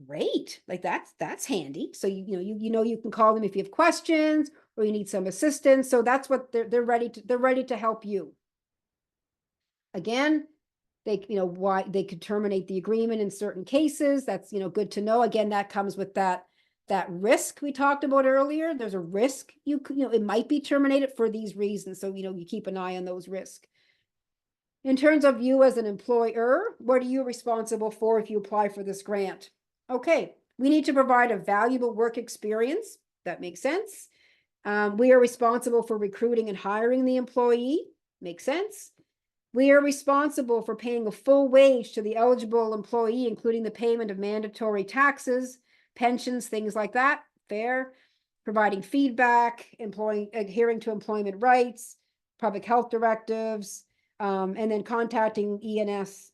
Great. Like that's handy. So, you can call them if you have questions or you need some assistance. So that's what they're ready to help you. Again, why they could terminate the agreement in certain cases. That's, good to know. Again, that comes with that that risk we talked about earlier. There's a risk you could, it might be terminated for these reasons. So, you keep an eye on those risks. In terms of you as an employer, what are you responsible for if you apply for this grant? Okay, we need to provide a valuable work experience. That makes sense. We are responsible for recruiting and hiring the employee. Makes sense. We are responsible for paying a full wage to the eligible employee, including the payment of mandatory taxes, pensions, things like that. Fair. Providing feedback, adhering to employment rights, public health directives, and then contacting ENS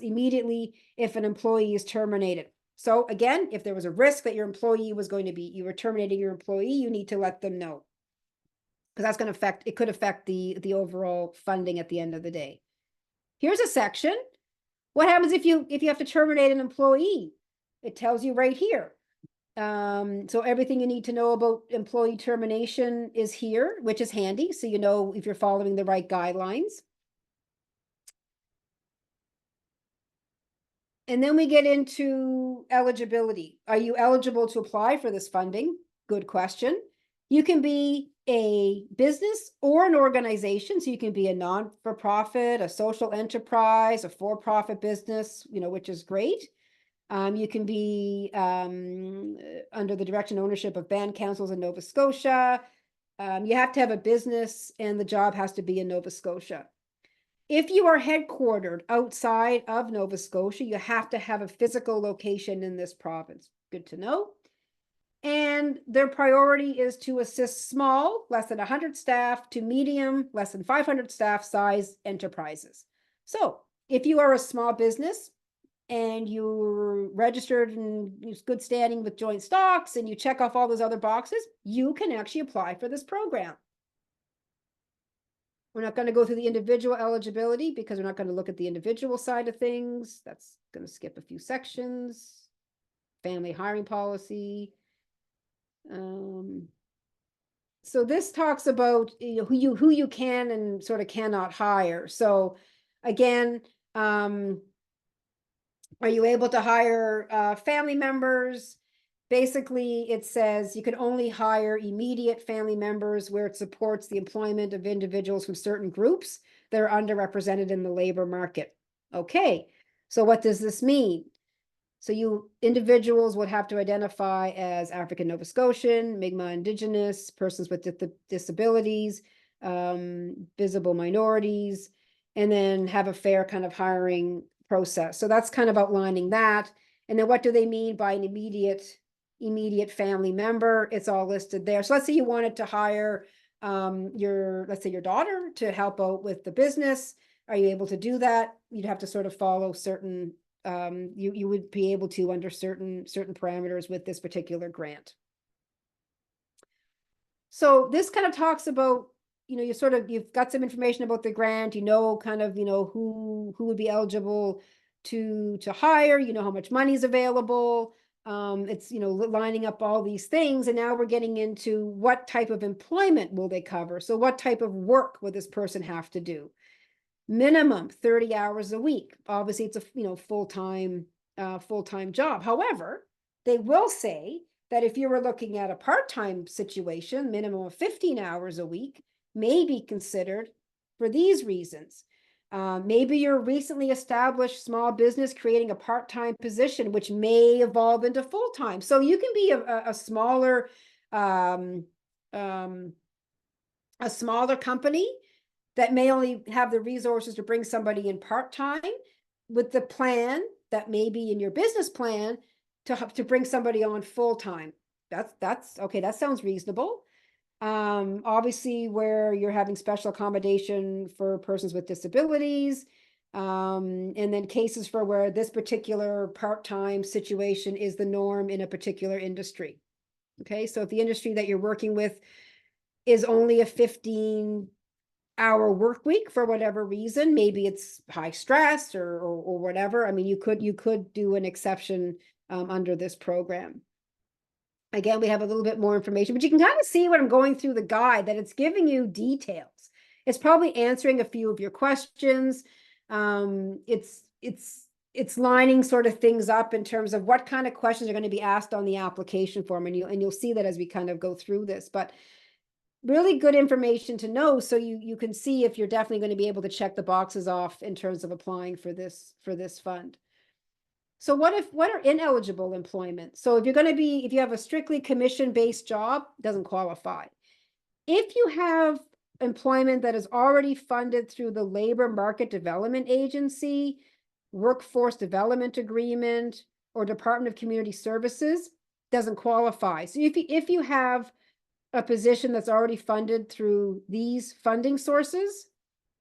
immediately if an employee is terminated. So again, if there was a risk that your employee was going to be, you were terminating your employee, you need to let them know. Because that's going to affect, it could affect the overall funding at the end of the day. Here's a section. What happens if you have to terminate an employee? It tells you right here. So everything you need to know about employee termination is here, which is handy. So you know if you're following the right guidelines. And then we get into eligibility. Are you eligible to apply for this funding? Good question. You can be a business or an organization. So you can be a non-for-profit, a social enterprise, a for-profit business, which is great. You can be under the direction and ownership of band councils in Nova Scotia. You have to have a business and the job has to be in Nova Scotia. If you are headquartered outside of Nova Scotia, you have to have a physical location in this province. Good to know. And their priority is to assist small, less than 100 staff, to medium, less than 500 staff size enterprises. So if you are a small business and you're registered and good standing with Joint Stocks and you check off all those other boxes, you can actually apply for this program. We're not going to go through the individual eligibility because we're not going to look at the individual side of things. That's going to skip a few sections. Family hiring policy. So this talks about who you can and sort of cannot hire. So again, are you able to hire family members? Basically, it says you can only hire immediate family members where it supports the employment of individuals from certain groups that are underrepresented in the labor market. Okay, so what does this mean? So individuals would have to identify as African Nova Scotian, Mi'kmaq Indigenous, persons with disabilities, visible minorities, and then have a fair kind of hiring process. So that's kind of outlining that. And then what do they mean by an immediate family member? It's all listed there. So let's say you wanted to hire let's say your daughter to help out with the business. Are you able to do that? You'd have to sort of follow certain, you would be able to under certain parameters with this particular grant. So this kind of talks about, you've got some information about the grant, kind of, who would be eligible to hire, how much money is available. It's, lining up all these things. And now we're getting into what type of employment will they cover? So what type of work will this person have to do? Minimum 30 hours a week. Obviously it's a, full-time job. However, they will say that if you were looking at a part-time situation, minimum of 15 hours a week may be considered for these reasons. Maybe you're a recently established small business creating a part-time position, which may evolve into full-time. So you can be a smaller company that may only have the resources to bring somebody in part-time with the plan that may be in your business plan to bring somebody on full-time. That's okay. That sounds reasonable. Obviously where you're having special accommodation for persons with disabilities, and then cases for where this particular part-time situation is the norm in a particular industry. Okay, so if the industry that you're working with is only a 15-hour work week for whatever reason, maybe it's high stress or whatever. I mean, you could do an exception under this program. Again, we have a little bit more information, but you can kind of see when I'm going through the guide that it's giving you details. It's probably answering a few of your questions. It's it's lining sort of things up in terms of what kind of questions are going to be asked on the application form. And you'll see that as we kind of go through this, but really good information to know. So you can see if you're definitely going to be able to check the boxes off in terms of applying for this fund. So what are ineligible employment? So if you have a strictly commission-based job, doesn't qualify. If you have employment that is already funded through the Labor Market Development Agency, Workforce Development Agreement, or Department of Community Services, doesn't qualify. So if you have a position that's already funded through these funding sources,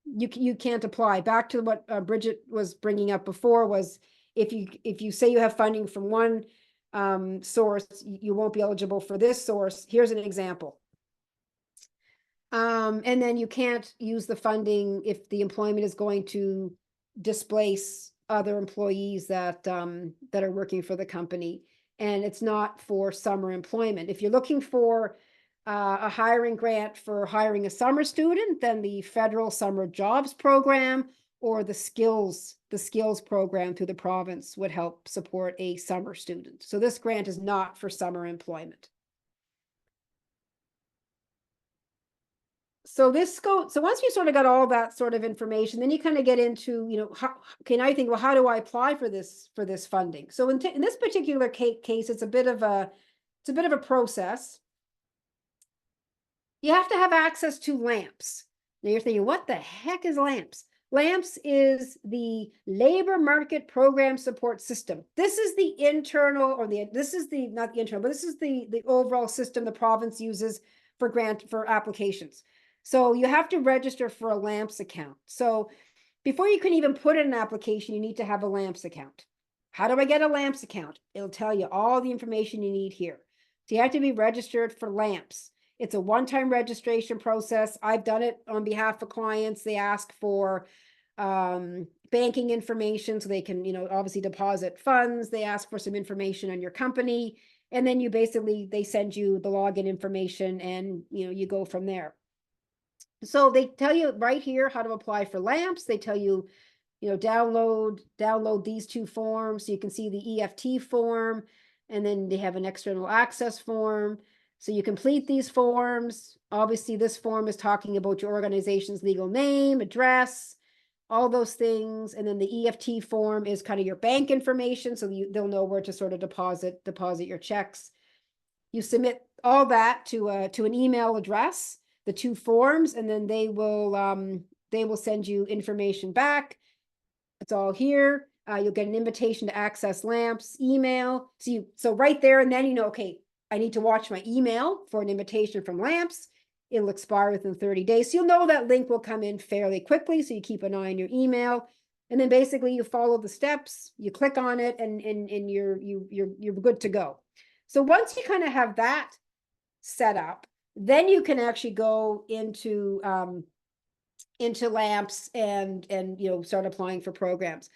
you can't apply. Back to what Bridget was bringing up before was if you say you have funding from one source, you won't be eligible for this source. Here's an example. And then you can't use the funding if the employment is going to displace other employees that are working for the company, and it's not for summer employment. If you're looking for a hiring grant for hiring a summer student, then the federal summer jobs program or the skills program through the province would help support a summer student. So this grant is not for summer employment. So once you sort of got all that sort of information, then you kind of get into, now you think, well, how do I apply for this funding? So in this particular case, it's a bit of a process. You have to have access to LAMPS. Now you're thinking, what the heck is LAMPS? LAMPS is the Labor Market Program Support System. This is the overall system the province uses for applications. So you have to register for a LAMPS account. So before you can even put in an application, you need to have a LAMPS account. How do I get a LAMPS account? It'll tell you all the information you need here. So you have to be registered for LAMPS. It's a one-time registration process. I've done it on behalf of clients. They ask for banking information so they can, obviously deposit funds. They ask for some information on your company. And then they send you the login information and, you go from there. So they tell you right here how to apply for LAMPS. They tell you, download these two forms. So you can see the EFT form, and then they have an external access form. So you complete these forms. Obviously, this form is talking about your organization's legal name, address, all those things. And then the EFT form is kind of your bank information. So they'll know where to sort of deposit your checks. You submit all that to an email address, the two forms, and then they will send you information back. It's all here. You'll get an invitation to access LAMPS email. So right there, and then okay, I need to watch my email for an invitation from LAMPS. It'll expire within 30 days. So you'll know that link will come in fairly quickly. So you keep an eye on your email, and then basically you follow the steps. You click on it, and you're good to go. So once you kind of have that set up, then you can actually go into LAMPS and start applying for programs.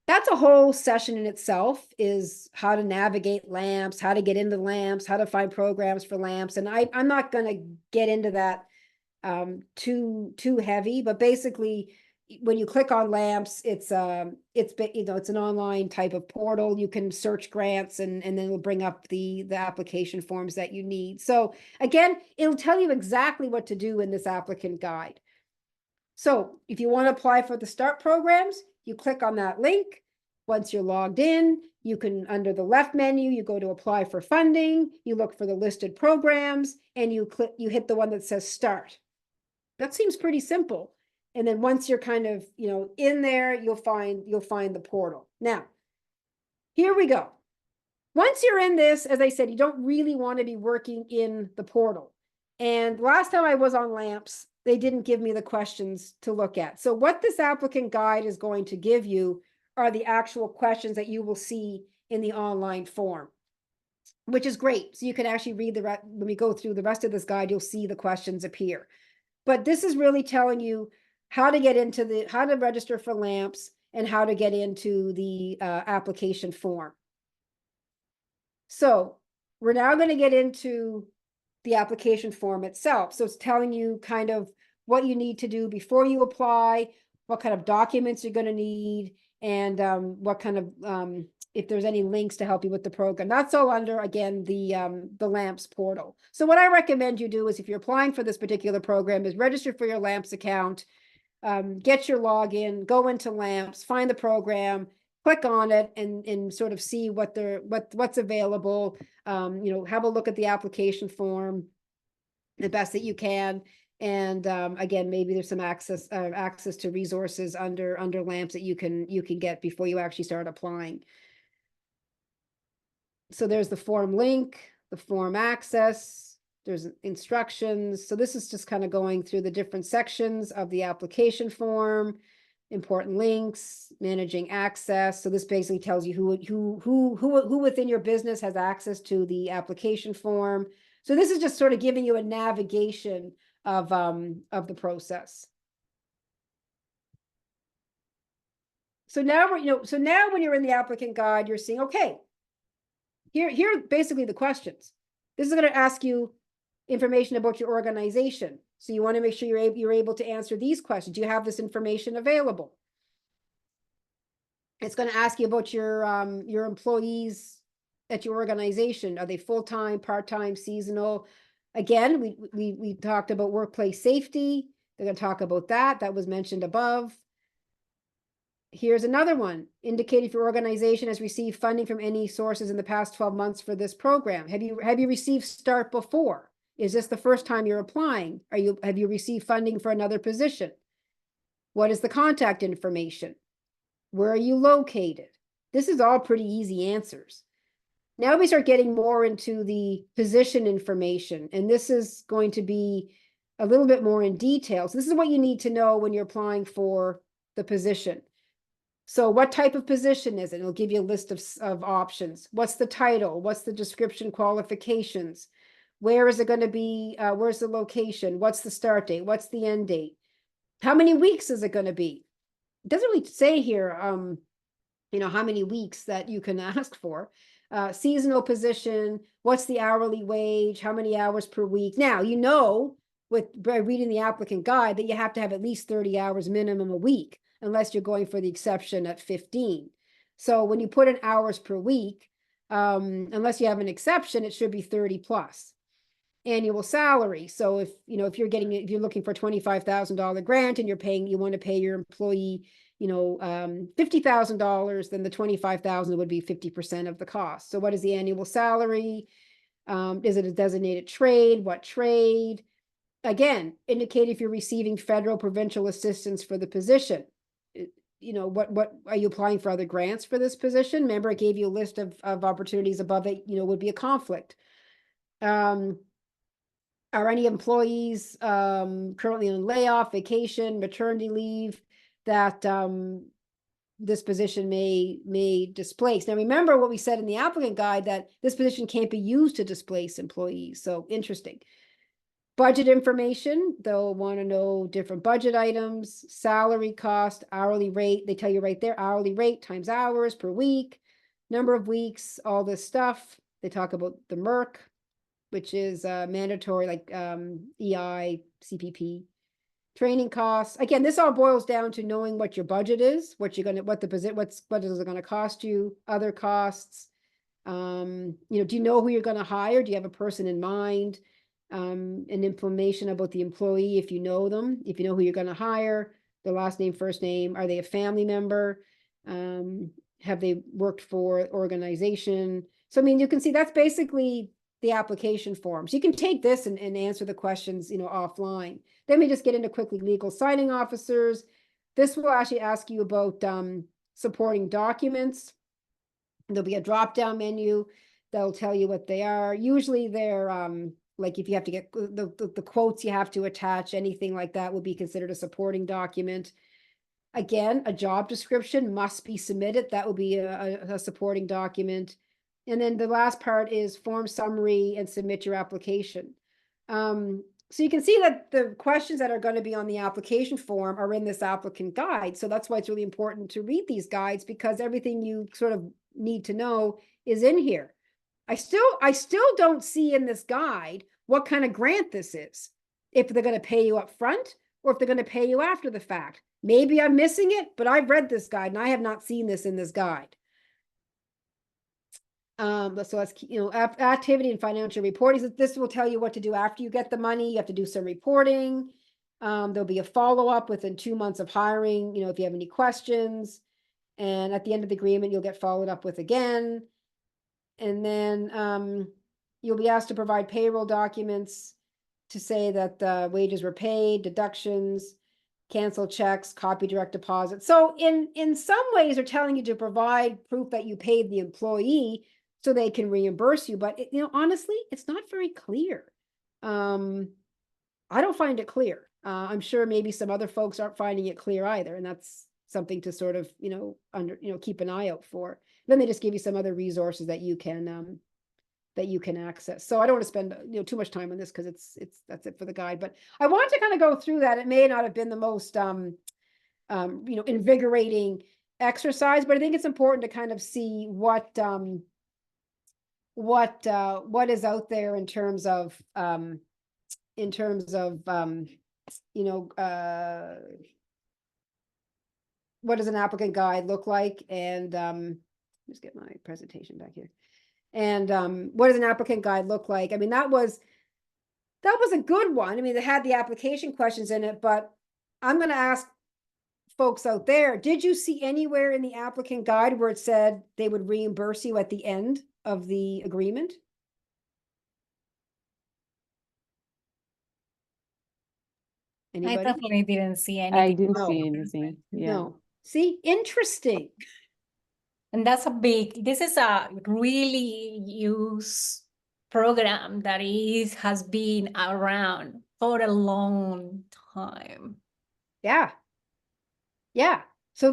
That's a whole session in itself, is how to navigate LAMPS, how to get into LAMPS, how to find programs for LAMPS. And I'm not going to get into that too heavy, but basically when you click on LAMPS, it's an online type of portal. You can search grants, and then it'll bring up the application forms that you need. So again, it'll tell you exactly what to do in this applicant guide. So if you want to apply for the START programs, you click on that link. Once you're logged in, you can, under the left menu, you go to apply for funding, you look for the listed programs, and you hit the one that says START. That seems pretty simple. And then once you're kind of, in there, you'll find the portal. Now, here we go. Once you're in this, as I said, you don't really want to be working in the portal. And last time I was on LAMPS, they didn't give me the questions to look at. So what this applicant guide is going to give you are the actual questions that you will see in the online form, which is great. So you can actually read when we go through the rest of this guide, you'll see the questions appear. But this is really telling you how to how to register for LAMPS and how to get into the application form. So we're now going to get into the application form itself. So it's telling you kind of what you need to do before you apply, what kind of documents you're going to need. and what kind of, if there's any links to help you with the program. That's all under, again, the LAMPS portal. So what I recommend you do is, if you're applying for this particular program, is register for your LAMPS account, get your login, go into LAMPS, find the program, click on it, and sort of see what's available. Have a look at the application form the best that you can. And again, maybe there's some access to resources under LAMPS that you can get before you actually start applying. So there's the form link, the form access, there's instructions. So this is just kind of going through the different sections of the application form, important links, managing access. So this basically tells you who within your business has access to the application form. So this is just sort of giving you a navigation of the process. So now when you're in the applicant guide, you're seeing, okay, here are basically the questions. This is going to ask you information about your organization. So you want to make sure you're able to answer these questions. Do you have this information available? It's going to ask you about your employees at your organization. Are they full-time, part-time, seasonal? Again, we talked about workplace safety. They're going to talk about that. That was mentioned above. Here's another one. Indicate if your organization has received funding from any sources in the past 12 months for this program. Have you received START before? Is this the first time you're applying? Have you received funding for another position? What is the contact information? Where are you located? This is all pretty easy answers. Now we start getting more into the position information, and this is going to be a little bit more in detail. So this is what you need to know when you're applying for the position. So what type of position is it? It'll give you a list of options. What's the title? What's the description, qualifications? Where is it going to be? Where's the location? What's the start date? What's the end date? How many weeks is it going to be? It doesn't really say here, how many weeks that you can ask for. Seasonal position, what's the hourly wage? How many hours per week? Now, by reading the applicant guide that you have to have at least 30 hours minimum a week, unless you're going for the exception at 15. So when you put in hours per week, unless you have an exception, it should be 30 plus. Annual salary. So if you're looking for a $25,000 grant and you want to pay your employee, $50,000, then the $25,000 would be 50% of the cost. So what is the annual salary? Is it a designated trade? What trade? Again, indicate if you're receiving federal, provincial assistance for the position. What are you applying for other grants for this position? Remember, I gave you a list of opportunities above it, would be a conflict. Are any employees currently on layoff, vacation, maternity leave that this position may displace? Now, remember what we said in the applicant guide, that this position can't be used to displace employees. So interesting. Budget information, they'll want to know different budget items, salary, cost, hourly rate. They tell you right there, hourly rate times hours per week, number of weeks, all this stuff. They talk about the MERC, which is mandatory, like EI, CPP. Training costs. Again, this all boils down to knowing what your budget is, what is it going to cost you, other costs. Do you know who you're going to hire? Do you have a person in mind? And information about the employee, if you know them, if you know who you're going to hire, their last name, first name. Are they a family member? Have they worked for organization? So, you can see that's basically the application form. So you can take this and answer the questions, offline. Then we just get into quickly legal signing officers. This will actually ask you about supporting documents. There'll be a drop-down menu that'll tell you what they are. Usually they're like if you have to get the quotes you have to attach, anything like that would be considered a supporting document. Again, a job description must be submitted. That will be a supporting document. And then the last part is form summary and submit your application. So you can see that the questions that are going to be on the application form are in this applicant guide. So that's why it's really important to read these guides, because everything you sort of need to know is in here. I still don't see in this guide what kind of grant this is. If they're going to pay you up front, or if they're going to pay you after the fact. Maybe I'm missing it, but I've read this guide and I have not seen this in this guide. So that's, activity and financial reporting. This will tell you what to do after you get the money. You have to do some reporting. There'll be a follow-up within 2 months of hiring, if you have any questions. And at the end of the agreement, you'll get followed up with again. And then you'll be asked to provide payroll documents to say that the wages were paid, deductions, cancel checks, copy direct deposit. So in some ways, they're telling you to provide proof that you paid the employee so they can reimburse you. But honestly, it's not very clear. I don't find it clear. I'm sure maybe some other folks aren't finding it clear either, and that's something to sort of keep an eye out for. Then they just give you some other resources that you can access. So I don't want to spend too much time on this because that's it for the guide. But I want to kind of go through that. It may not have been the most invigorating exercise, but I think it's important to kind of see what is out there in terms of what does an applicant guide look like? And just get my presentation back here. And what does an applicant guide look like? I mean, that was a good one. I mean, it had the application questions in it, but I'm going to ask folks out there, did you see anywhere in the applicant guide where it said they would reimburse you at the end of the agreement? Anybody? I definitely didn't see anything. I didn't No. see anything. Yeah. No. See, interesting. And this is a really used program that has been around for a long time. Yeah. Yeah. So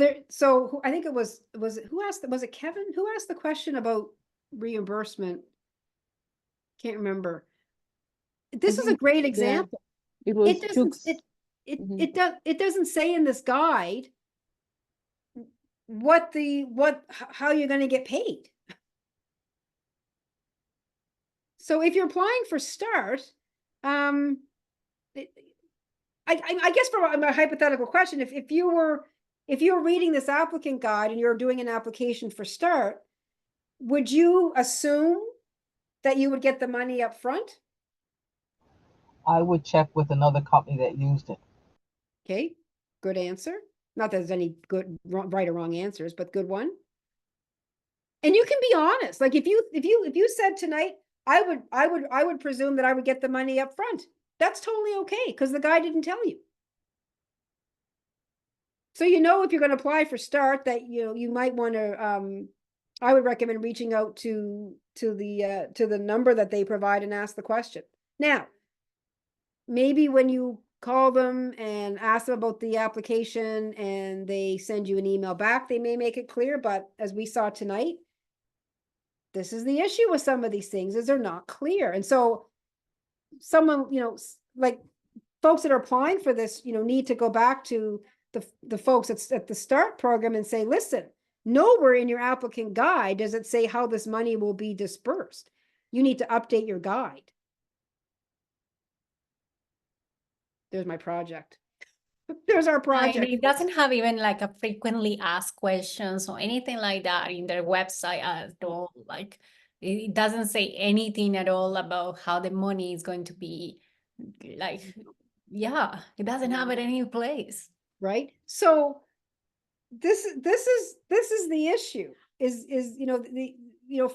I think it was it Kevin? Who asked the question about reimbursement? Can't remember. This is a great example. It was It doesn't, Chooks. it doesn't say in this guide how you're going to get paid. So if you're applying for START, I guess for a hypothetical question, if you were reading this applicant guide and you're doing an application for START, would you assume that you would get the money up front? I would check with another company that used it. Okay, good answer. Not that there's any right or wrong answers, but good one. And you can be honest. Like if you said tonight, I would presume that I would get the money up front. That's totally okay because the guy didn't tell you. So if you're going to apply for START, that you might want to. I would recommend reaching out to the number that they provide and ask the question. Now, maybe when you call them and ask them about the application and they send you an email back, they may make it clear. But as we saw tonight, this is the issue with some of these things is they're not clear. And so someone, like folks that are applying for this, need to go back to the folks at the START program and say, listen, nowhere in your applicant guide does it say how this money will be dispersed. You need to update your guide. There's my project. There's our project. It doesn't have even like a frequently asked questions or anything like that in their website at all. Like it doesn't say anything at all about how the money is going to be. Like, yeah, it doesn't have it any place. Right. So this is the issue is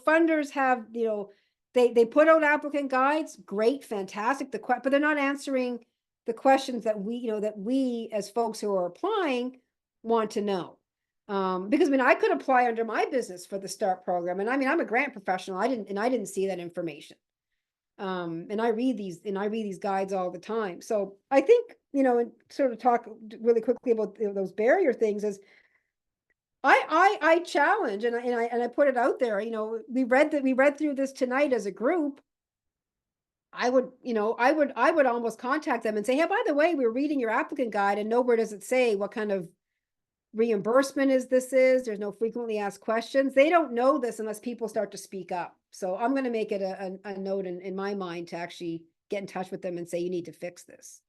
funders have, they put out applicant guides. Great. Fantastic. But they're not answering the questions that we as folks who are applying want to know. Because I could apply under my business for the START program. And I'm a grant professional. I didn't see that information. And I read these guides all the time. So I think, and sort of talk really quickly about those barrier things is I challenge and I put it out there, we read through this tonight as a group. I would almost contact them and say, hey, by the way, we're reading your applicant guide and nowhere does it say what kind of reimbursement this is. There's no frequently asked questions. They don't know this unless people start to speak up. So I'm going to make it a note in my mind to actually get in touch with them and say, you need to fix this.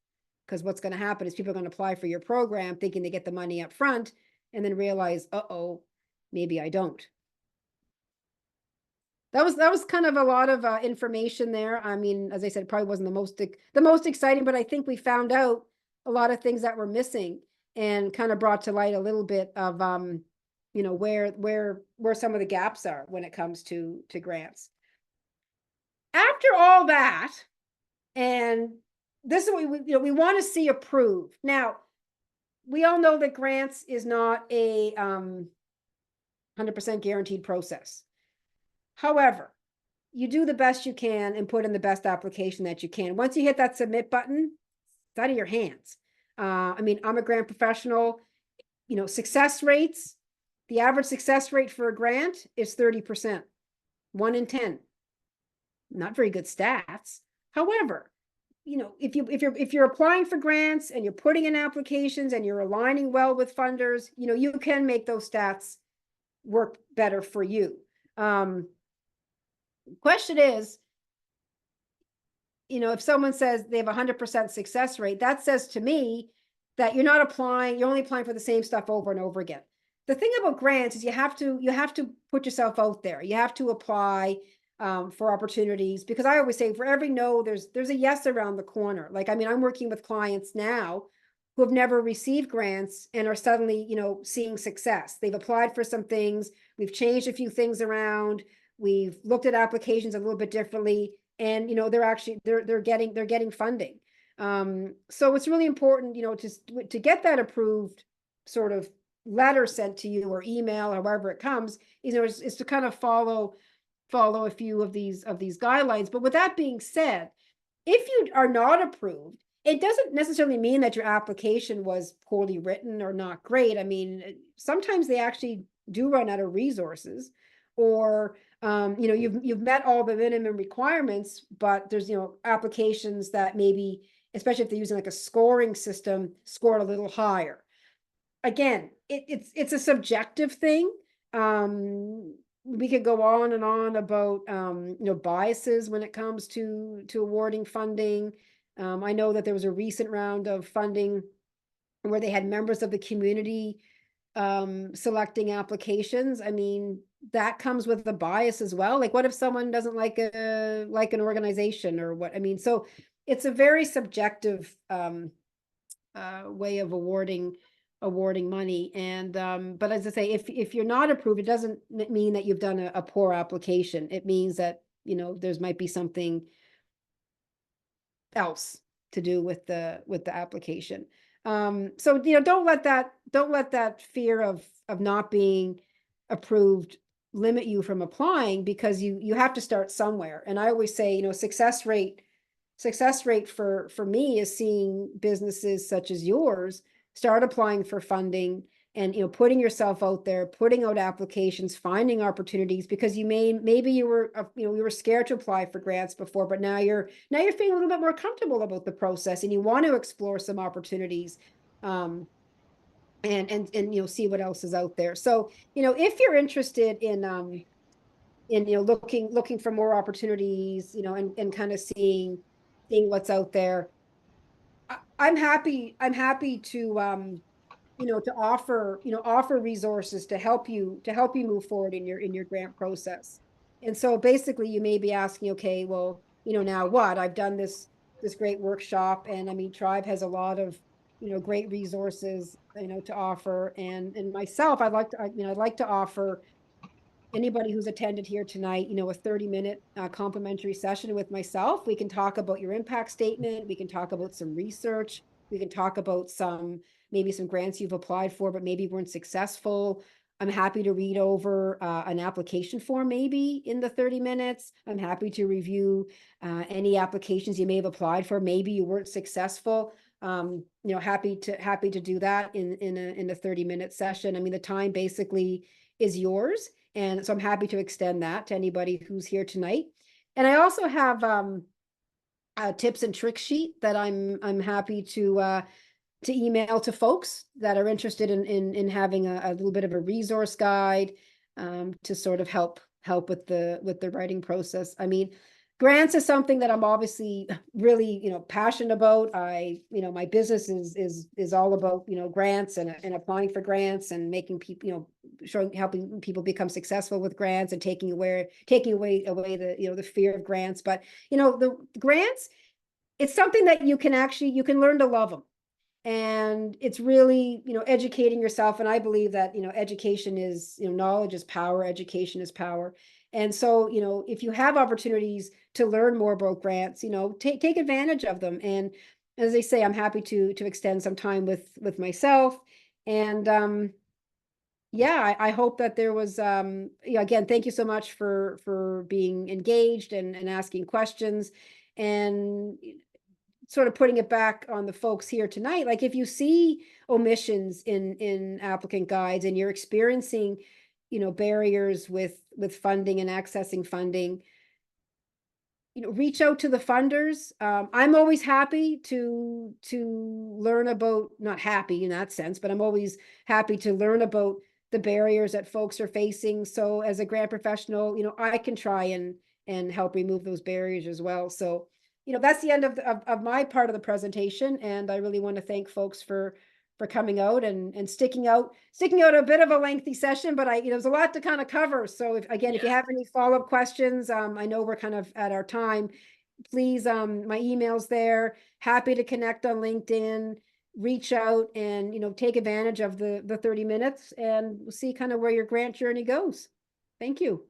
Because what's going to happen is people are going to apply for your program thinking they get the money up front and then realize, uh-oh, maybe I don't. That was kind of a lot of information there. I mean, as I said, it probably wasn't the most exciting, but I think we found out a lot of things that were missing and kind of brought to light a little bit of you know, where some of the gaps are when it comes to grants. After all that, and this is what we want to see approved. Now, we all know that grants is not a 100% guaranteed process. However, you do the best you can and put in the best application that you can. Once you hit that submit button, it's out of your hands. I mean, I'm a grant professional, you know, success rates, the average success rate for a grant is 30%, 1 in 10. Not very good stats. However, you know, if you're applying for grants and you're putting in applications and you're aligning well with funders, you know, you can make those stats work better for you. Question is, you know, if someone says they have 100% success rate, that says to me that you're not applying, you're only applying for the same stuff over and over again. The thing about grants is you have to put yourself out there. You have to apply for opportunities, because I always say for every no, there's a yes around the corner. Like, I mean, I'm working with clients now who have never received grants and are suddenly, you know, seeing success. They've applied for some things. We've changed a few things around. We've looked at applications a little bit differently, and, you know, they're getting funding. So it's really important, you know, to get that approved sort of letter sent to you or email, however it comes, is to kind of follow a few of these guidelines. But with that being said, if you are not approved, it doesn't necessarily mean that your application was poorly written or not great. I mean, sometimes they actually do run out of resources, or you know, you've met all the minimum requirements, but there's, you know, applications that maybe, especially if they're using like a scoring system, scored a little higher. Again, it's a subjective thing. We could go on and on about you know, biases when it comes to awarding funding. I know that there was a recent round of funding where they had members of the community selecting applications. I mean, that comes with a bias as well. Like, what if someone doesn't like an organization or what? I mean, so it's a very subjective way of awarding money. And but as I say, if you're not approved, it doesn't mean that you've done a poor application. It means that, you know, there's might be something else to do with the application. So, you know, don't let that fear of not being approved limit you from applying, because you have to start somewhere. And I always say, you know, success rate for me is seeing businesses such as yours start applying for funding and, you know, putting yourself out there, putting out applications, finding opportunities, because maybe you were, you know, we were scared to apply for grants before, but now you're feeling a little bit more comfortable about the process and you want to explore some opportunities, and you know, see what else is out there. So, you know, if you're interested in you know, looking for more opportunities, you know, and kind of seeing what's out there, I'm happy to you know, to offer resources to help you move forward in your grant process. And so basically you may be asking, okay, well, you know, now what? I've done this great workshop, and I mean, Tribe has a lot of, you know, great resources, you know, to offer. And myself, I'd like to offer anybody who's attended here tonight, you know, a 30-minute complimentary session with myself. We can talk about your impact statement. We can talk about some research. We can talk about maybe some grants you've applied for, but maybe weren't successful. I'm happy to read over an application form maybe in the 30 minutes. I'm happy to review any applications you may have applied for. Maybe you weren't successful. You know, happy to do that in a 30-minute session. I mean, the time basically is yours. And so I'm happy to extend that to anybody who's here tonight. And I also have a tips and tricks sheet that I'm happy to email to folks that are interested in having a little bit of a resource guide to sort of help with the writing process. I mean, grants is something that I'm obviously really, passionate about. My business is all about, grants and applying for grants and making people, helping people become successful with grants and taking away the, the fear of grants. But, the grants, it's something that you can learn to love them. And it's really, educating yourself. And I believe that, education is, knowledge is power, education is power. And so, if you have opportunities to learn more about grants, take advantage of them. And as I say, I'm happy to extend some time with myself. And yeah, I hope that there was, again, thank you so much for being engaged and asking questions. And sort of putting it back on the folks here tonight, like if you see omissions in applicant guides and you're experiencing, barriers with funding and accessing funding, reach out to the funders. I'm always happy to learn about, not happy in that sense, but I'm always happy to learn about the barriers that folks are facing. So as a grant professional, I can try and help remove those barriers as well. So that's the end of my part of the presentation. And I really want to thank folks for coming out and sticking out a bit of a lengthy session, but there's a lot to kind of cover. So if you have any follow-up questions, I know we're kind of at our time, please, my email's there, happy to connect on LinkedIn, reach out and, take advantage of the 30 minutes and we'll see kind of where your grant journey goes. Thank you.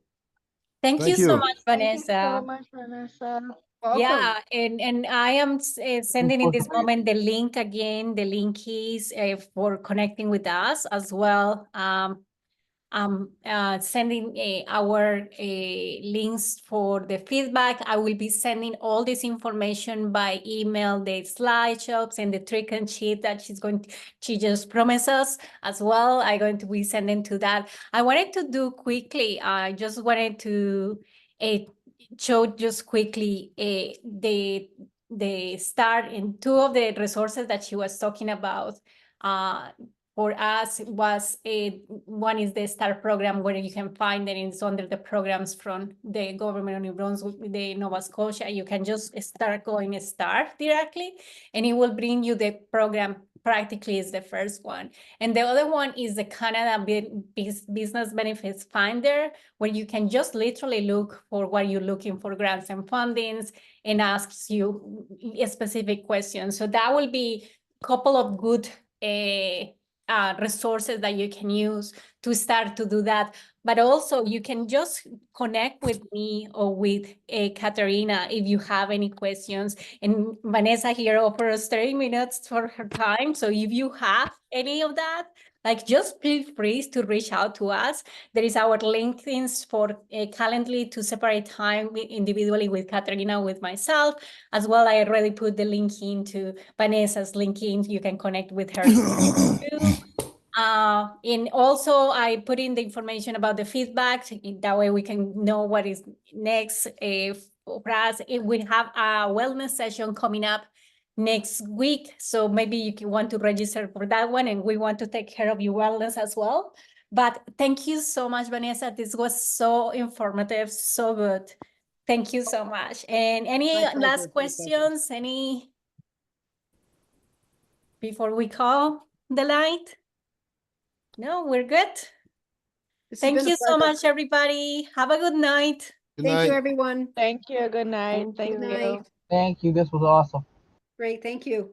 Thank you so much, Thank you Vanessa. so much, Vanessa. Welcome. Yeah, and I am sending in for this moment the link again. The link is for connecting with us as well. Sending our links for the feedback. I will be sending all this information by email, the slideshows and the trick and sheet that she just promised us as well. I'm going to be sending to that. I wanted to do quickly. I just wanted to show just quickly the start in two of the resources that she was talking about. For us was one is the STAR program where you can find that it's under the programs from the government of New Brunswick, the Nova Scotia. You can just start going STAR directly and it will bring you the program. Practically is the first one. And the other one is the Canada Business Benefits Finder, where you can just literally look for what you're looking for, grants and fundings, and asks you specific questions. So that will be a couple of good resources that you can use to start to do that. But also you can just connect with me or with Katerina if you have any questions. And Vanessa here offers 30 minutes for her time. So if you have any of that, like just feel free to reach out to us. There is our LinkedIn's for Calendly to separate time individually with Katerina, with myself. As well, I already put the link into Vanessa's LinkedIn. You can connect with her too. And also I put in the information about the feedback. That way we can know what is next for us. We have a wellness session coming up next week. So maybe you want to register for that one and we want to take care of your wellness as well. But thank you so much, Vanessa. This was so informative, so good. Thank you so much. And any My pleasure, last my pleasure. questions? Any before we call the night? No, we're good. This has Thank been a you so pleasure. much, everybody. Have a good night. Good Thank night. you, everyone. Thank you. Good night. Good Thank you. night. Thank you. This was awesome. Great, thank you.